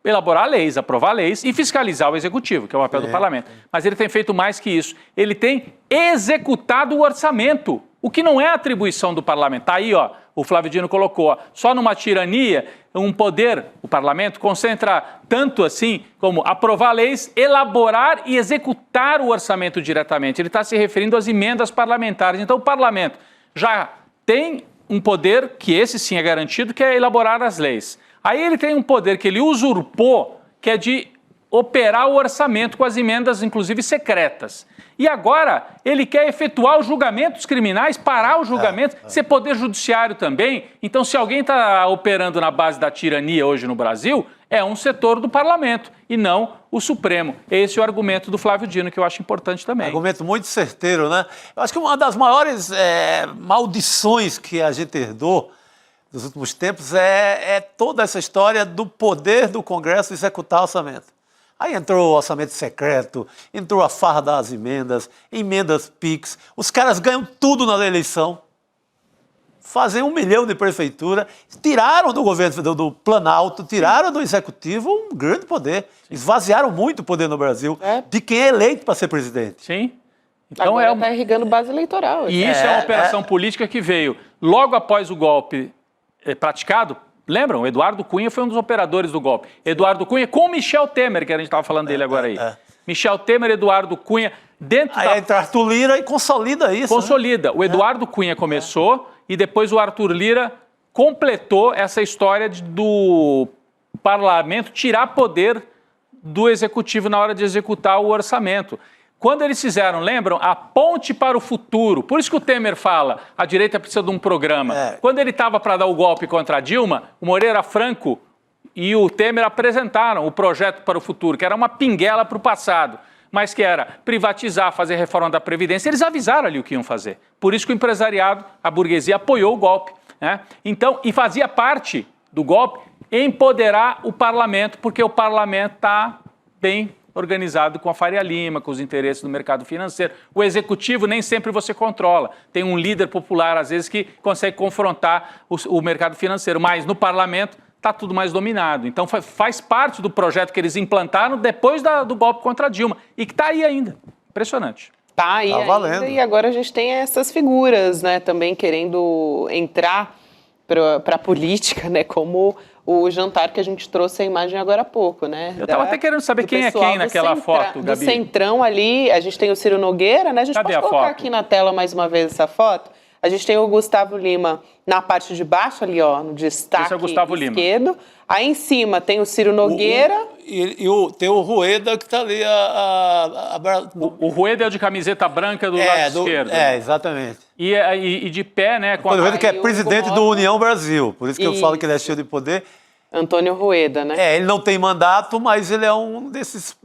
elaborar leis, aprovar leis e fiscalizar o executivo, que é o papel do parlamento. Mas ele tem feito mais que isso. Ele tem executado o orçamento, o que não é atribuição do parlamento. Tá aí, ó, o Flávio Dino colocou, ó, só numa tirania, um poder, o parlamento, concentra tanto assim como aprovar leis, elaborar e executar o orçamento diretamente. Ele está se referindo às emendas parlamentares. Então, o parlamento já tem um poder, que esse sim é garantido, que é elaborar as leis. Aí ele tem um poder que ele usurpou, que é de operar o orçamento com as emendas, inclusive secretas. E agora ele quer efetuar os julgamentos criminais, parar os julgamentos, ser poder judiciário também. Então, se alguém está operando na base da tirania hoje no Brasil, é um setor do parlamento e não o Supremo. Esse é o argumento do Flávio Dino, que eu acho importante também. Argumento muito certeiro, né? Eu acho que uma das maiores maldições que a gente herdou nos últimos tempos é toda essa história do poder do Congresso executar orçamento. Aí entrou o orçamento secreto, entrou a farra das emendas PIX, os caras ganham tudo na eleição, fazem 1 milhão de prefeitura, tiraram do governo, do Planalto, tiraram do Executivo um grande poder, esvaziaram muito o poder no Brasil, de quem é eleito para ser presidente. Sim. Então agora está irrigando base eleitoral. E isso é uma operação política que veio logo após o golpe praticado. Lembram? Eduardo Cunha foi um dos operadores do golpe. Eduardo Cunha com Michel Temer, que a gente estava falando dele agora aí. Michel Temer, Eduardo Cunha, dentro aí entra Arthur Lira e consolida isso. Consolida. Né? O Eduardo Cunha começou e depois o Arthur Lira completou essa história do parlamento tirar poder do executivo na hora de executar o orçamento. Quando eles fizeram, lembram? A ponte para o futuro. Por isso que o Temer fala, a direita precisa de um programa. Quando ele estava para dar o golpe contra a Dilma, o Moreira Franco e o Temer apresentaram o projeto para o futuro, que era uma pinguela para o passado, mas que era privatizar, fazer reforma da Previdência. Eles avisaram ali o que iam fazer. Por isso que o empresariado, a burguesia, apoiou o golpe. Né? Então, e fazia parte do golpe empoderar o parlamento, porque o parlamento está bem organizado com a Faria Lima, com os interesses do mercado financeiro. O executivo nem sempre você controla. Tem um líder popular, às vezes, que consegue confrontar o mercado financeiro, mas no parlamento está tudo mais dominado. Então faz parte do projeto que eles implantaram depois do golpe contra a Dilma e que está aí ainda. Impressionante. Está aí ainda, valendo. E agora a gente tem essas figuras, né, também querendo entrar para a política, né, como o jantar que a gente trouxe a imagem agora há pouco, né? Eu estava até querendo saber quem é quem naquela foto, Gabi. Do Centrão ali, a gente tem o Ciro Nogueira, né? A gente pode colocar aqui na tela mais uma vez essa foto. A gente tem o Gustavo Lima na parte de baixo ali, ó, no destaque Esse é o Gustavo esquerdo. Lima. Aí em cima tem o Ciro Nogueira. Tem o Rueda que está ali. O Rueda é o de camiseta branca do lado esquerdo. Exatamente. E de pé, né? O Rueda que é presidente do União Brasil, por isso que eu falo que ele é cheio de poder. Antônio Rueda, né? Ele não tem mandato, mas ele é um desses...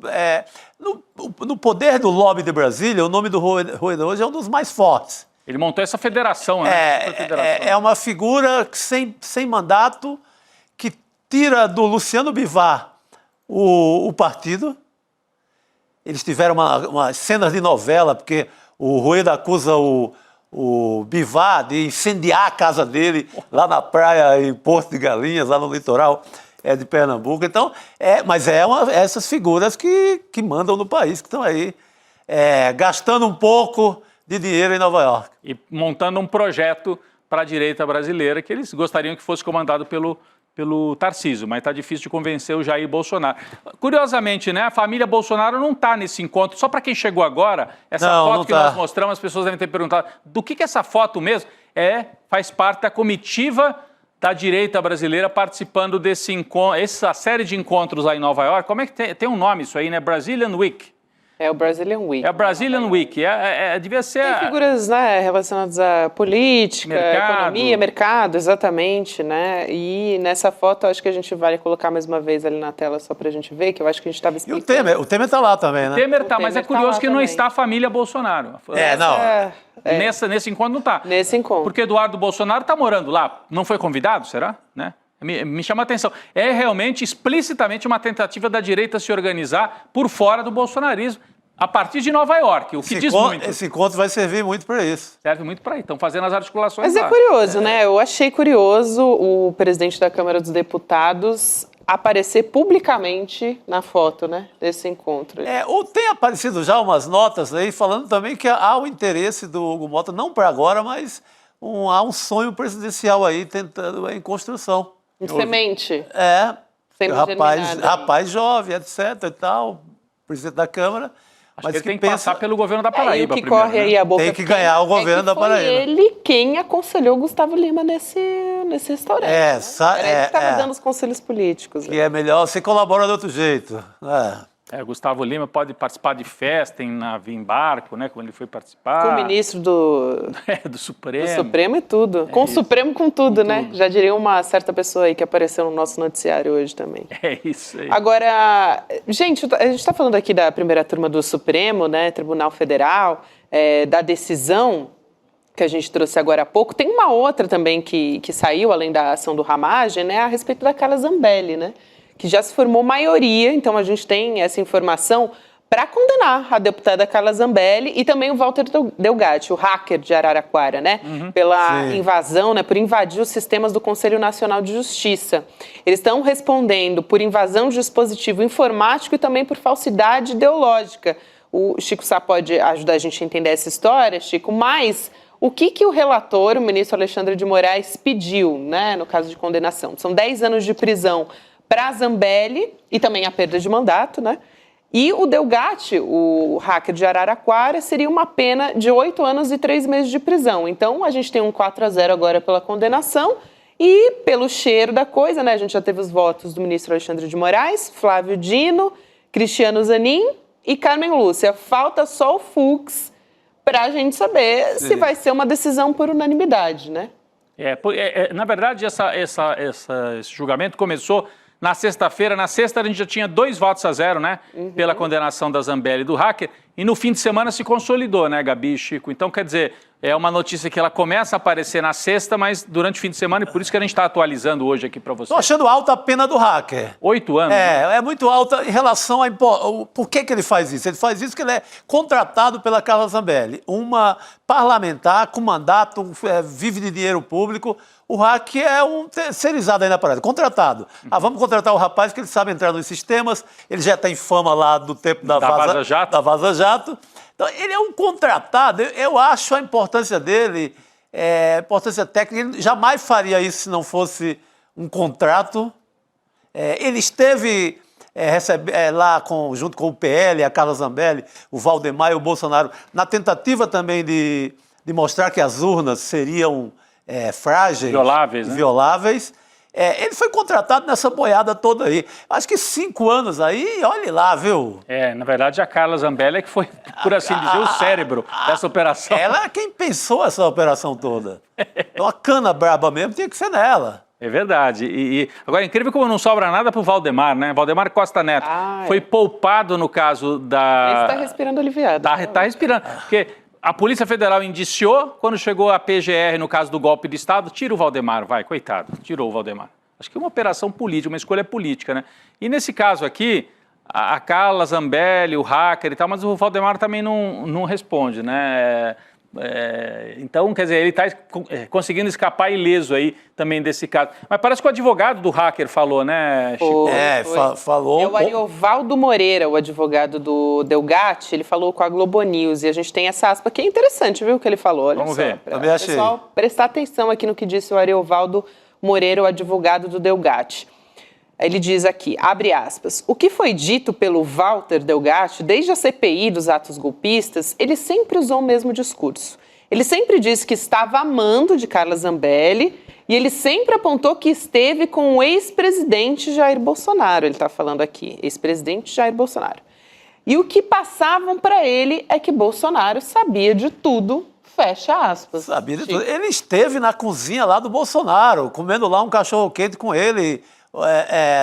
No poder do lobby de Brasília, o nome do Rueda hoje é um dos mais fortes. Ele montou essa federação, né? É uma figura sem mandato, que tira do Luciano Bivar o partido. Eles tiveram umas cenas de novela, porque o Rueda acusa o Bivar de incendiar a casa dele lá na praia em Porto de Galinhas, lá no litoral de Pernambuco. Então, mas essas figuras que mandam no país, que estão aí gastando um pouco de dinheiro em Nova York. E montando um projeto para a direita brasileira que eles gostariam que fosse comandado pelo Tarcísio, mas está difícil de convencer o Jair Bolsonaro. Curiosamente, né, a família Bolsonaro não está nesse encontro. Só para quem chegou agora, essa foto que nós mostramos, as pessoas devem ter perguntado do que essa foto mesmo faz parte da comitiva da direita brasileira participando desse encontro, essa série de encontros lá em Nova York. Como é que tem um nome isso aí, né? Brazilian Week. É o Brazilian Week. É o Brazilian Week. Devia ser... Tem figuras, né, relacionadas à política, economia, mercado, exatamente, né? E nessa foto, acho que a gente vai colocar mais uma vez ali na tela só pra gente ver, que eu acho que a gente estava explicando. E o Temer tá lá também, né? O Temer tá, mas é curioso que não está a família Bolsonaro. Nesse encontro não tá. Nesse encontro. Porque Eduardo Bolsonaro tá morando lá. Não foi convidado, será? Né? Me chama a atenção. É realmente, explicitamente, uma tentativa da direita se organizar por fora do bolsonarismo, a partir de Nova York, o que diz muito. Esse encontro vai servir muito para isso. Serve muito para isso. Estão fazendo as articulações Mas lá. é curioso, né? Eu achei curioso o presidente da Câmara dos Deputados aparecer publicamente na foto, né, desse encontro. Ou tem aparecido já umas notas aí falando também que há o interesse do Hugo Mota, não para agora, mas há um sonho presidencial aí tentando em construção. Semente. Sendo rapaz jovem, etc e tal, presidente da Câmara. Mas ele tem que passar pelo governo da Paraíba primeiro, corre aí a boca tem que ganhar o governo da Paraíba. Foi ele quem aconselhou Gustavo Lima nesse restaurante. Ele estava dando os conselhos políticos. Que é melhor, você colabora de outro jeito. Gustavo Lima pode participar de festa em barco, né? Quando ele foi participar. Com o ministro do Supremo. Do Supremo e tudo. Com o Supremo, com tudo, né? Já diria uma certa pessoa aí que apareceu no nosso noticiário hoje também. É isso aí. Agora, gente, a gente está falando aqui da primeira turma do Supremo, né? Tribunal Federal, da decisão que a gente trouxe agora há pouco. Tem uma outra também que saiu, além da ação do Ramagem, né? A respeito da Carla Zambelli, né? Que já se formou maioria, então a gente tem essa informação para condenar a deputada Carla Zambelli e também o Walter Delgatti, o hacker de Araraquara, né? Pela invasão, né? Por invadir os sistemas do Conselho Nacional de Justiça. Eles estão respondendo por invasão de dispositivo informático e também por falsidade ideológica. O Chico Sá pode ajudar a gente a entender essa história, Chico, mas o que o relator, o ministro Alexandre de Moraes, pediu, né? No caso de condenação? São 10 anos de prisão para a Zambelli e também a perda de mandato, né? E o Delgatti, o hacker de Araraquara, seria uma pena de 8 anos e 3 meses de prisão. Então, a gente tem um 4-0 agora pela condenação e pelo cheiro da coisa, né? A gente já teve os votos do ministro Alexandre de Moraes, Flávio Dino, Cristiano Zanin e Carmen Lúcia. Falta só o Fux para a gente saber se vai ser uma decisão por unanimidade, né? Na verdade, esse julgamento começou na sexta-feira. Na sexta a gente já tinha 2 votos a 0, né? Pela condenação da Zambelli e do hacker. E no fim de semana se consolidou, né, Gabi e Chico? Então, quer dizer, é uma notícia que ela começa a aparecer na sexta, mas durante o fim de semana, e por isso que a gente está atualizando hoje aqui para vocês. Estou achando alta a pena do hacker. 8 anos. É muito alta em relação a... Por que ele faz isso? Ele faz isso porque ele é contratado pela Carla Zambelli, uma parlamentar com mandato, vive de dinheiro público. O hacker é um terceirizado aí na parada, contratado. Vamos contratar o rapaz que ele sabe entrar nos sistemas, ele já está em fama lá do tempo da Vaza Jato. Então, ele é um contratado. Eu acho a importância dele, importância técnica. Ele jamais faria isso se não fosse um contrato. Ele esteve lá junto com o PL, a Carla Zambelli, o Valdemar e o Bolsonaro, na tentativa também de mostrar que as urnas seriam frágeis, violáveis. Ele foi contratado nessa boiada toda aí. Acho que 5 anos aí, olhe lá, viu? Na verdade, a Carla Zambelli é que foi, por assim dizer, o cérebro dessa operação. Ela é quem pensou essa operação toda. Então, a cana braba mesmo tinha que ser nela. É verdade. Agora, é incrível como não sobra nada pro Valdemar, né? Valdemar Costa Neto foi poupado no caso da... Ele está respirando aliviado. Está respirando. Porque a Polícia Federal indiciou, quando chegou a PGR no caso do golpe de Estado, tira o Valdemar, coitado, tirou o Valdemar. Acho que é uma operação política, uma escolha política, né? E nesse caso aqui, a Carla Zambelli, o hacker e tal, mas o Valdemar também não responde, né? Então, quer dizer, ele está conseguindo escapar ileso aí também desse caso. Mas parece que o advogado do hacker falou, né, Chico? Falou. É o Ariovaldo Moreira, o advogado do Delgatti, ele falou com a Globo News, e a gente tem essa aspa que é interessante, viu, o que ele falou. Olha Vamos só, ver. para o pessoal prestar atenção aqui no que disse o Ariovaldo Moreira, o advogado do Delgatti. Ele diz aqui, abre aspas, o que foi dito pelo Walter Delgatti desde a CPI dos atos golpistas, ele sempre usou o mesmo discurso. Ele sempre disse que estava amando de Carla Zambelli e ele sempre apontou que esteve com o ex-presidente Jair Bolsonaro. Ele está falando aqui, ex-presidente Jair Bolsonaro. E o que passavam para ele é que Bolsonaro sabia de tudo, fecha aspas. Sabia de tudo. Ele esteve na cozinha lá do Bolsonaro, comendo lá um cachorro-quente com ele,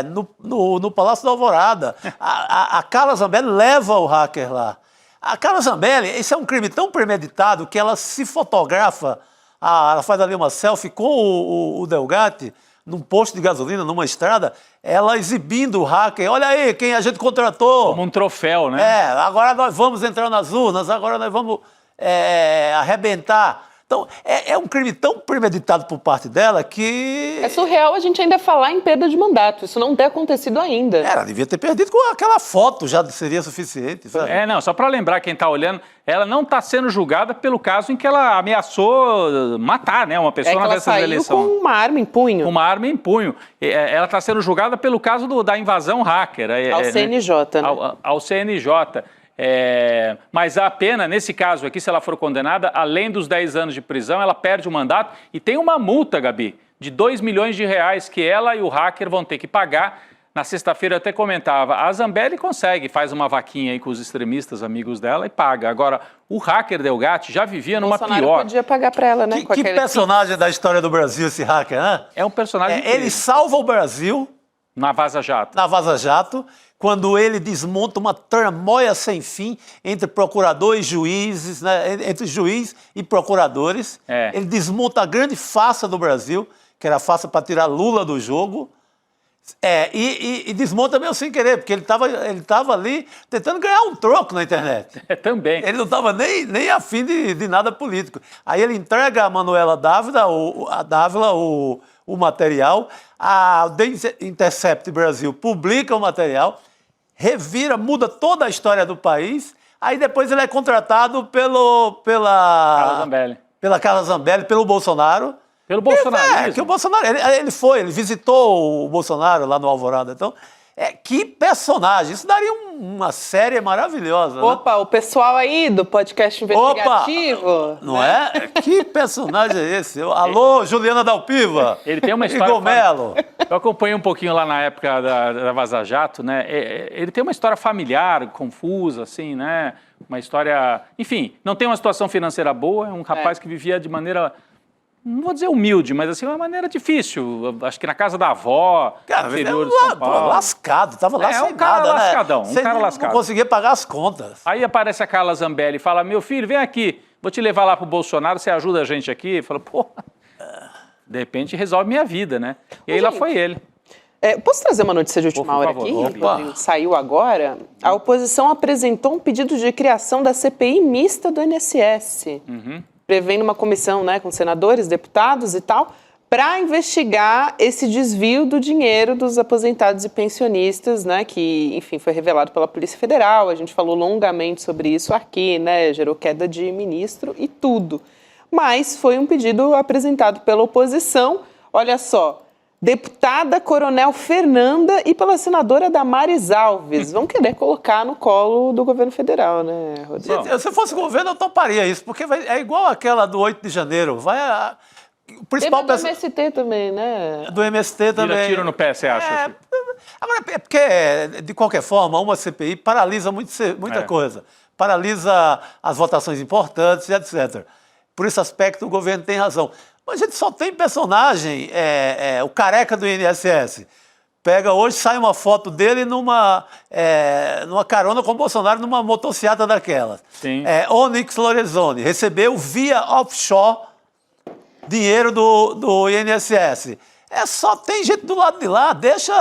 no Palácio da Alvorada. A Carla Zambelli leva o hacker lá. A Carla Zambelli, esse é um crime tão premeditado que ela se fotografa, ela faz ali uma selfie com o Delgatti, num posto de gasolina, numa estrada, ela exibindo o hacker. Olha aí quem a gente contratou. Como um troféu, né? Agora nós vamos entrar nas urnas, agora nós vamos arrebentar. Então, é um crime tão premeditado por parte dela que... É surreal a gente ainda falar em perda de mandato. Isso não ter acontecido ainda. Ela devia ter perdido com aquela foto, já seria suficiente, sabe? Só para lembrar quem está olhando, ela não está sendo julgada pelo caso em que ela ameaçou matar, né, uma pessoa na véspera da eleição. Com uma arma em punho. Com uma arma em punho. Ela está sendo julgada pelo caso da invasão hacker. Ao CNJ, né? Ao CNJ. Mas a pena, nesse caso aqui, se ela for condenada, além dos 10 anos de prisão, ela perde o mandato e tem uma multa, Gabi, de R$2 milhões que ela e o hacker vão ter que pagar. Na sexta-feira eu até comentava, a Zambelli consegue, faz uma vaquinha aí com os extremistas amigos dela e paga. Agora, o hacker Delgatti já vivia numa Bolsonaro pior. Podia pagar para ela, né? Que personagem da história do Brasil esse hacker, né? É um personagem ele salva o Brasil... Na Vaza Jato. Na Vaza Jato, quando ele desmonta uma tramóia sem fim entre procurador e juízes, né, entre juiz e procuradores. Ele desmonta a grande farsa do Brasil, que era a farsa para tirar Lula do jogo, e desmonta meio sem querer, porque ele estava ali tentando ganhar um troco na internet. Também. Ele não estava nem afim de nada político. Aí ele entrega a Manuela Dávila, o material, a The Intercept Brasil publica o material, revira, muda toda a história do país, aí depois ele é contratado pela Carla Zambelli, pelo Bolsonaro. Pelo bolsonarismo. Que o Bolsonaro, ele visitou o Bolsonaro lá no Alvorada, então... que personagem, isso daria uma série maravilhosa. Opa, né? O pessoal aí do podcast investigativo. Opa, não é? Que personagem é esse? Alô, Juliana Dalpiva. Ele tem uma história... Igor Melo. Eu acompanhei um pouquinho lá na época da Vaza Jato, né? Ele tem uma história familiar, confusa, assim, né? Uma história... Enfim, não tem uma situação financeira boa, é um rapaz que vivia de maneira... Não vou dizer humilde, mas assim, uma maneira difícil. Acho que na casa da avó, cara, interior de São Paulo. Lascado, estava lá sem um cara nada, lascadão, né? Um cara lascado. Não conseguia pagar as contas. Aí aparece a Carla Zambelli e fala, meu filho, vem aqui, vou te levar lá pro Bolsonaro, você ajuda a gente aqui? Fala, pô, de repente resolve minha vida, né? E aí lá foi ele. Posso trazer uma notícia de última hora aqui? Saiu agora. A oposição apresentou um pedido de criação da CPI mista do INSS. Prevendo uma comissão, né, com senadores, deputados e tal, para investigar esse desvio do dinheiro dos aposentados e pensionistas, né, que, enfim, foi revelado pela Polícia Federal. A gente falou longamente sobre isso aqui, né, gerou queda de ministro e tudo. Mas foi um pedido apresentado pela oposição, olha só, deputada Coronel Fernanda e pela senadora Damares Alves. Vão querer colocar no colo do governo federal, né, Rodrigo? Se fosse governo, eu toparia isso, porque é igual aquela do 8 de janeiro. O principal do MST também, né? Do MST também. Tira tiro no pé, você acha? Agora, é porque, de qualquer forma, uma CPI paralisa muita coisa. Paralisa as votações importantes, etc. Por esse aspecto, o governo tem razão. Mas a gente só tem personagem, o careca do INSS. Pega hoje, sai uma foto dele numa carona com o Bolsonaro numa motocicleta daquelas. Sim. Onyx Lorenzoni recebeu via offshore dinheiro do INSS. Só tem gente do lado de lá, deixa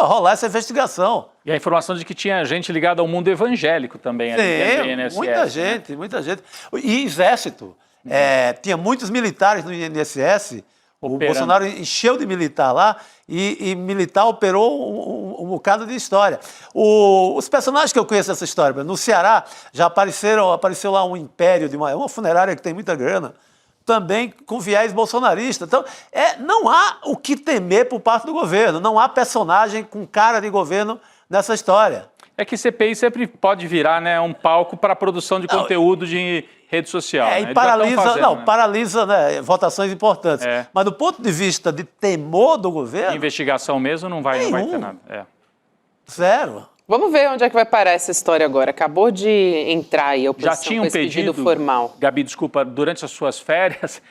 rolar essa investigação. E a informação de que tinha gente ligada ao mundo evangélico também. Ali, INSS, muita gente. E exército. Tinha muitos militares no INSS. O Bolsonaro encheu de militar lá e militar operou um bocado de história. Os personagens que eu conheço dessa história, no Ceará já apareceu lá um império de uma funerária que tem muita grana, também com viés bolsonarista. Então, não há o que temer por parte do governo, não há personagem com cara de governo nessa história. É que CPI sempre pode virar, né, um palco para a produção de conteúdo de rede social. E né? Paralisa né, votações importantes. Mas do ponto de vista de temor do governo... Investigação mesmo não vai ter nada. Zero. Vamos ver onde é que vai parar essa história agora. Acabou de entrar aí a oposição já tinha com esse pedido formal. Gabi, desculpa, durante as suas férias,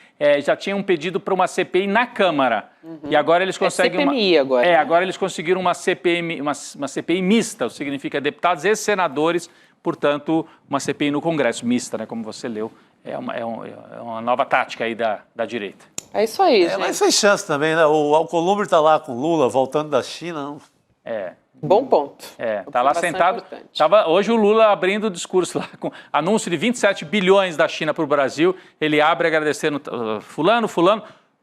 já tinha um pedido para uma CPI na Câmara. E agora eles conseguem CPMI agora. Né? Agora eles conseguiram uma CPI mista, o que significa deputados e senadores, portanto, uma CPI no Congresso, mista, né, como você leu. É uma nova tática aí da direita. É isso aí, gente. Mas sem chance também, né? O Alcolumbre está lá com Lula, voltando da China. Bom ponto. Tá lá sentado. Hoje o Lula abrindo o discurso lá com anúncio de 27 bilhões da China para o Brasil. Ele abre agradecendo fulano,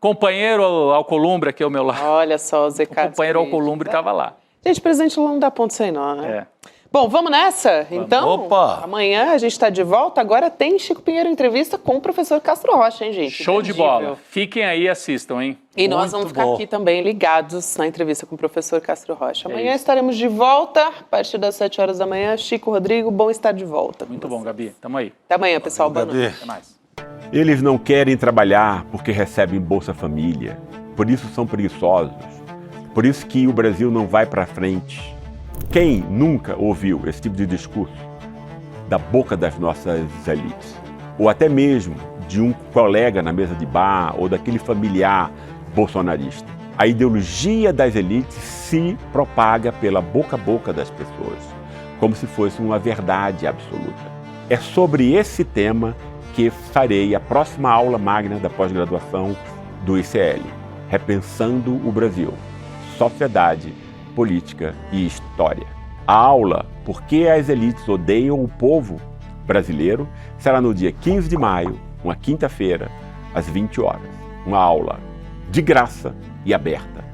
companheiro Alcolumbre aqui ao meu lado. Olha só, o Zé Carlos. O companheiro Alcolumbre estava lá. Gente, presidente Lula não dá ponto sem nó, né? Bom, vamos nessa? Então, Opa! Amanhã a gente está de volta. Agora tem Chico Pinheiro entrevista com o professor Castro Rocha, hein, gente? Show de bola. Fiquem aí e assistam, hein? E nós vamos ficar aqui também ligados na entrevista com o professor Castro Rocha. Amanhã estaremos de volta, a partir das 7 horas da manhã. Chico, Rodrigo, bom estar de volta. Muito bom, Gabi. Tamo aí. Até amanhã, pessoal. Boa noite. Até mais. Eles não querem trabalhar porque recebem Bolsa Família. Por isso são preguiçosos. Por isso que o Brasil não vai para frente. Quem nunca ouviu esse tipo de discurso da boca das nossas elites? Ou até mesmo de um colega na mesa de bar ou daquele familiar bolsonarista. A ideologia das elites se propaga pela boca a boca das pessoas, como se fosse uma verdade absoluta. É sobre esse tema que farei a próxima aula magna da pós-graduação do ICL, Repensando o Brasil, Sociedade, Política e História. A aula Por que as elites odeiam o povo brasileiro será no dia 15 de maio, uma quinta-feira, às 20 horas. Uma aula de graça e aberta,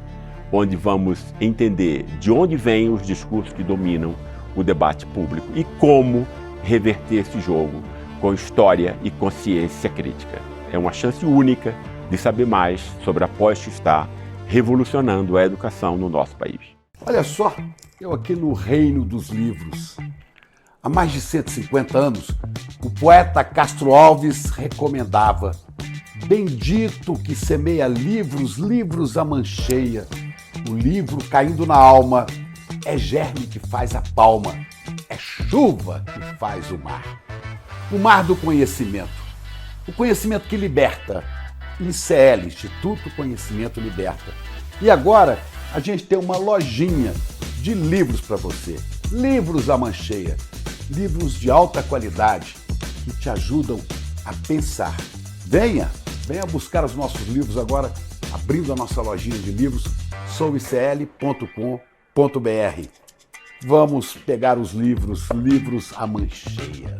onde vamos entender de onde vêm os discursos que dominam o debate público e como reverter esse jogo com história e consciência crítica. É uma chance única de saber mais sobre a pós que está revolucionando a educação no nosso país. Olha só, eu aqui no reino dos livros. Há mais de 150 anos, o poeta Castro Alves recomendava: bendito que semeia livros, livros a mancheia. O livro caindo na alma é germe que faz a palma, é chuva que faz o mar do conhecimento. O conhecimento que liberta. ICL, Instituto Conhecimento Liberta. E agora a gente tem uma lojinha de livros para você. Livros à mancheia. Livros de alta qualidade que te ajudam a pensar. Venha buscar os nossos livros agora, abrindo a nossa lojinha de livros, souicl.com.br. Vamos pegar os livros à mancheia.